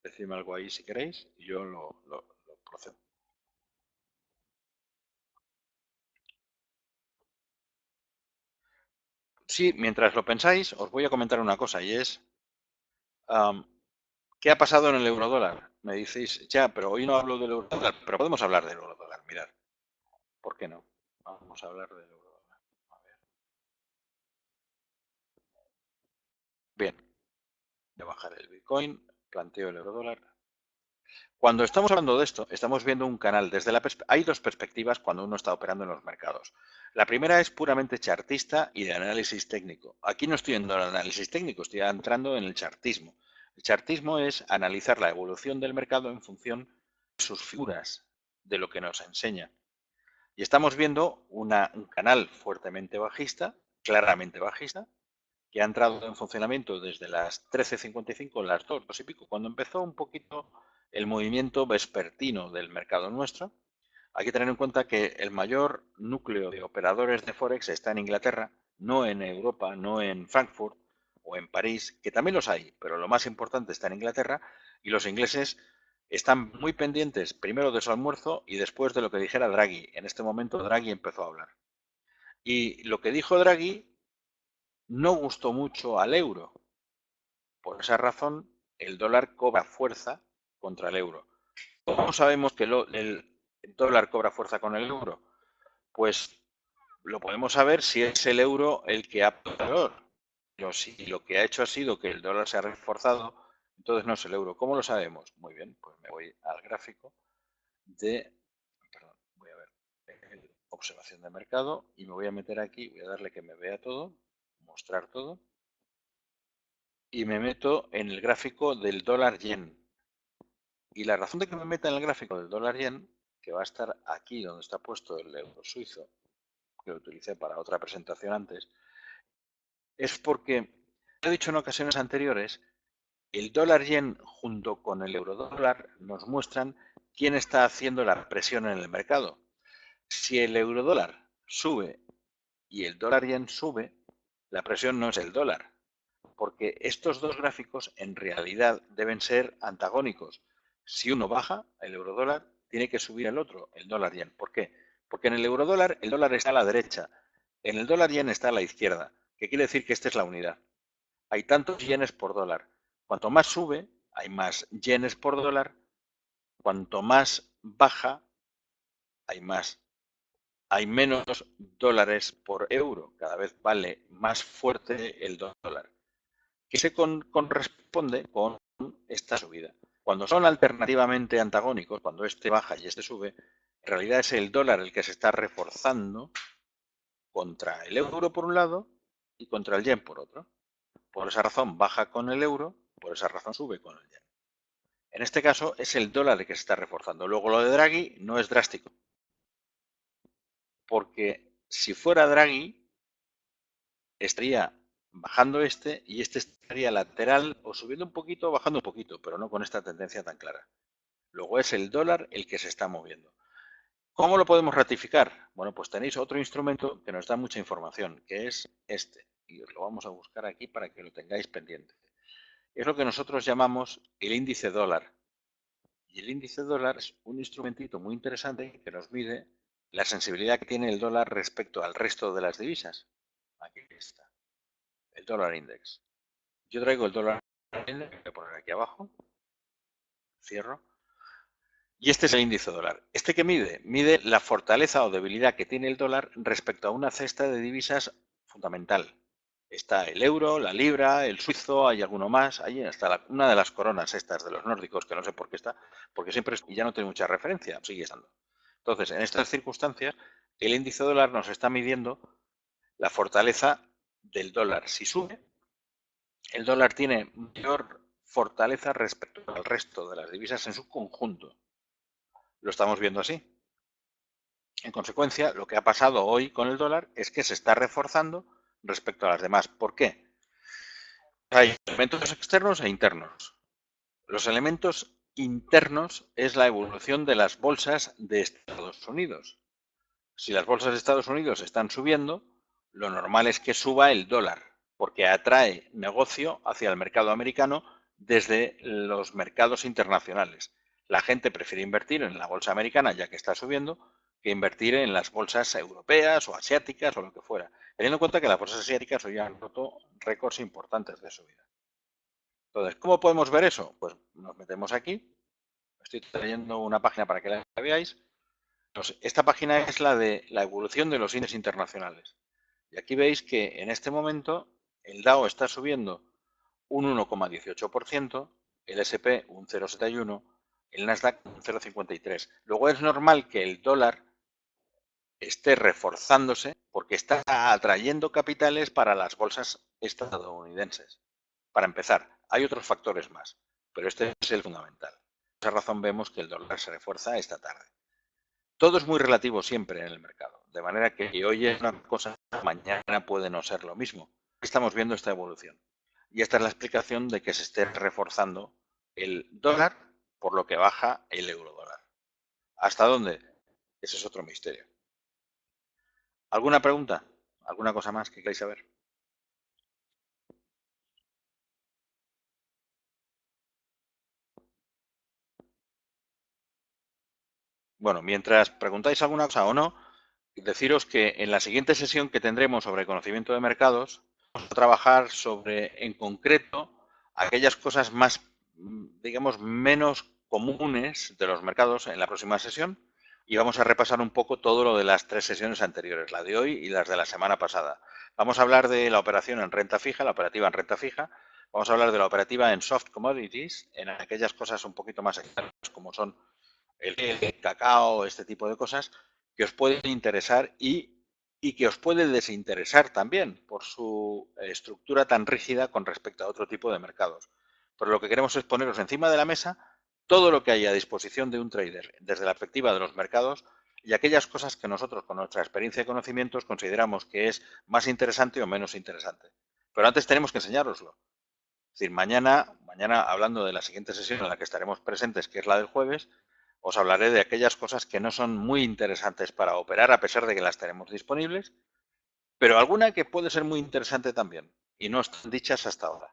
Decidme algo ahí si queréis y yo lo procedo. Sí, mientras lo pensáis, os voy a comentar una cosa y es, ¿qué ha pasado en el eurodólar? Me dices, ya, pero hoy no hablo del eurodólar, pero podemos hablar del eurodólar, mirad. ¿Por qué no? Vamos a hablar del eurodólar. A ver. Bien, voy a bajar el Bitcoin, planteo el eurodólar. Cuando estamos hablando de esto, estamos viendo un canal. Hay dos perspectivas cuando uno está operando en los mercados. La primera es puramente chartista y de análisis técnico. Aquí no estoy en el análisis técnico, estoy entrando en el chartismo. El chartismo es analizar la evolución del mercado en función de sus figuras, de lo que nos enseña. Y estamos viendo un canal fuertemente bajista, claramente bajista, que ha entrado en funcionamiento desde las 13:55, las 2 y pico, cuando empezó un poquito el movimiento vespertino del mercado nuestro. Hay que tener en cuenta que el mayor núcleo de operadores de Forex está en Inglaterra, no en Europa, no en Frankfurt o en París, que también los hay, pero lo más importante está en Inglaterra, y los ingleses están muy pendientes primero de su almuerzo y después de lo que dijera Draghi. En este momento Draghi empezó a hablar. Y lo que dijo Draghi no gustó mucho al euro. Por esa razón, el dólar cobra fuerza contra el euro. ¿Cómo sabemos que el dólar cobra fuerza con el euro? Pues lo podemos saber si es el euro el que ha perdido valor. Pero si lo que ha hecho ha sido que el dólar se ha reforzado, entonces no es el euro. ¿Cómo lo sabemos? Muy bien, pues me voy al gráfico de, perdón, voy a ver, observación de mercado y me voy a meter aquí, voy a darle que me vea todo, mostrar todo y me meto en el gráfico del dólar yen. Y la razón de que me meta en el gráfico del dólar yen, que va a estar aquí donde está puesto el euro suizo, que lo utilicé para otra presentación antes, es porque, he dicho en ocasiones anteriores, el dólar yen junto con el euro dólar nos muestran quién está haciendo la presión en el mercado. Si el euro dólar sube y el dólar yen sube, la presión no es el dólar, porque estos dos gráficos en realidad deben ser antagónicos. Si uno baja, el euro dólar, tiene que subir el otro, el dólar yen. ¿Por qué? Porque en el euro dólar el dólar está a la derecha, en el dólar yen está a la izquierda, que quiere decir que esta es la unidad. Hay tantos yenes por dólar. Cuanto más sube, hay más yenes por dólar. Cuanto más baja, hay más. Hay menos dólares por euro. Cada vez vale más fuerte el dólar. Que se corresponde con esta subida. Cuando son alternativamente antagónicos, cuando este baja y este sube, en realidad es el dólar el que se está reforzando contra el euro por un lado y contra el yen por otro. Por esa razón baja con el euro, por esa razón sube con el yen. En este caso es el dólar el que se está reforzando. Luego lo de Draghi no es drástico, porque si fuera Draghi estaría bajando este y este estaría lateral o subiendo un poquito o bajando un poquito, pero no con esta tendencia tan clara. Luego es el dólar el que se está moviendo. ¿Cómo lo podemos ratificar? Bueno, pues tenéis otro instrumento que nos da mucha información, que es este. Y os lo vamos a buscar aquí para que lo tengáis pendiente. Es lo que nosotros llamamos el índice dólar. Y el índice dólar es un instrumentito muy interesante que nos mide la sensibilidad que tiene el dólar respecto al resto de las divisas. Aquí está, el dólar index. Yo traigo el dólar index, voy a poner aquí abajo, cierro. Y este es el índice dólar. ¿Este que mide? Mide la fortaleza o debilidad que tiene el dólar respecto a una cesta de divisas fundamental. Está el euro, la libra, el suizo, hay alguno más, hay hasta una de las coronas estas de los nórdicos, que no sé por qué está, porque siempre y ya no tiene mucha referencia, sigue estando. Entonces, en estas circunstancias, el índice dólar nos está midiendo la fortaleza del dólar. Si sube, el dólar tiene mayor fortaleza respecto al resto de las divisas en su conjunto. Lo estamos viendo así. En consecuencia, lo que ha pasado hoy con el dólar es que se está reforzando respecto a las demás. ¿Por qué? Hay elementos externos e internos. Los elementos internos es la evolución de las bolsas de Estados Unidos. Si las bolsas de Estados Unidos están subiendo, lo normal es que suba el dólar, porque atrae negocio hacia el mercado americano desde los mercados internacionales. La gente prefiere invertir en la bolsa americana, ya que está subiendo, que invertir en las bolsas europeas o asiáticas o lo que fuera, teniendo en cuenta que las bolsas asiáticas hoy han roto récords importantes de subida. Entonces, ¿cómo podemos ver eso? Pues nos metemos aquí, estoy trayendo una página para que la veáis. Entonces, esta página es la de la evolución de los índices internacionales. Y aquí veis que en este momento el Dow está subiendo un 1,18%, el SP un 0,71%, el Nasdaq un 0,53%. Luego es normal que el dólar esté reforzándose porque está atrayendo capitales para las bolsas estadounidenses. Para empezar, hay otros factores más, pero este es el fundamental. Por esa razón vemos que el dólar se refuerza esta tarde. Todo es muy relativo siempre en el mercado, de manera que hoy es una cosa, mañana puede no ser lo mismo. Estamos viendo esta evolución. Y esta es la explicación de que se esté reforzando el dólar por lo que baja el euro dólar. ¿Hasta dónde? Ese es otro misterio. ¿Alguna pregunta? ¿Alguna cosa más que queráis saber? Bueno, mientras preguntáis alguna cosa o no, deciros que en la siguiente sesión que tendremos sobre conocimiento de mercados, vamos a trabajar sobre, en concreto, aquellas cosas más, digamos, menos comunes de los mercados en la próxima sesión y vamos a repasar un poco todo lo de las 3 sesiones anteriores, la de hoy y las de la semana pasada. Vamos a hablar de la operación en renta fija, la operativa en renta fija, vamos a hablar de la operativa en soft commodities, en aquellas cosas un poquito más externas como son el cacao, este tipo de cosas, que os pueden interesar y que os puede desinteresar también por su estructura tan rígida con respecto a otro tipo de mercados. Pero lo que queremos es poneros encima de la mesa todo lo que hay a disposición de un trader desde la perspectiva de los mercados y aquellas cosas que nosotros con nuestra experiencia y conocimientos consideramos que es más interesante o menos interesante. Pero antes tenemos que enseñároslo. Es decir, mañana hablando de la siguiente sesión en la que estaremos presentes, que es la del jueves, os hablaré de aquellas cosas que no son muy interesantes para operar, a pesar de que las tenemos disponibles, pero alguna que puede ser muy interesante también, y no están dichas hasta ahora.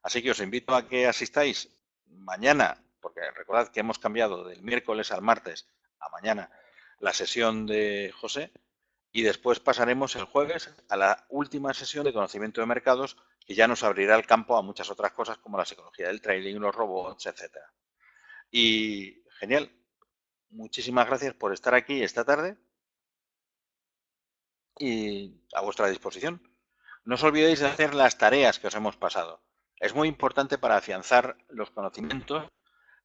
Así que os invito a que asistáis mañana, porque recordad que hemos cambiado del miércoles al martes a mañana la sesión de José, y después pasaremos el jueves a la última sesión de conocimiento de mercados, que ya nos abrirá el campo a muchas otras cosas como la psicología del trading, los robots, etcétera. Y genial, muchísimas gracias por estar aquí esta tarde y a vuestra disposición. No os olvidéis de hacer las tareas que os hemos pasado. Es muy importante para afianzar los conocimientos,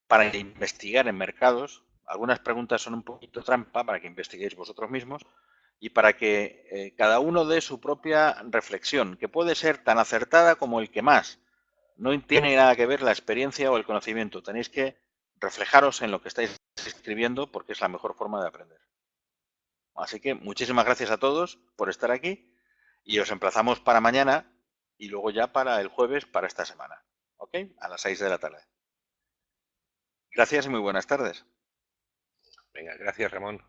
para investigar en mercados. Algunas preguntas son un poquito trampa para que investiguéis vosotros mismos y para que cada uno dé su propia reflexión, que puede ser tan acertada como el que más. No tiene nada que ver la experiencia o el conocimiento. Tenéis que reflejaros en lo que estáis escribiendo porque es la mejor forma de aprender. Así que muchísimas gracias a todos por estar aquí y os emplazamos para mañana y luego ya para el jueves para esta semana. ¿Ok? A las 6 de la tarde. Gracias y muy buenas tardes. Venga, gracias, Ramón.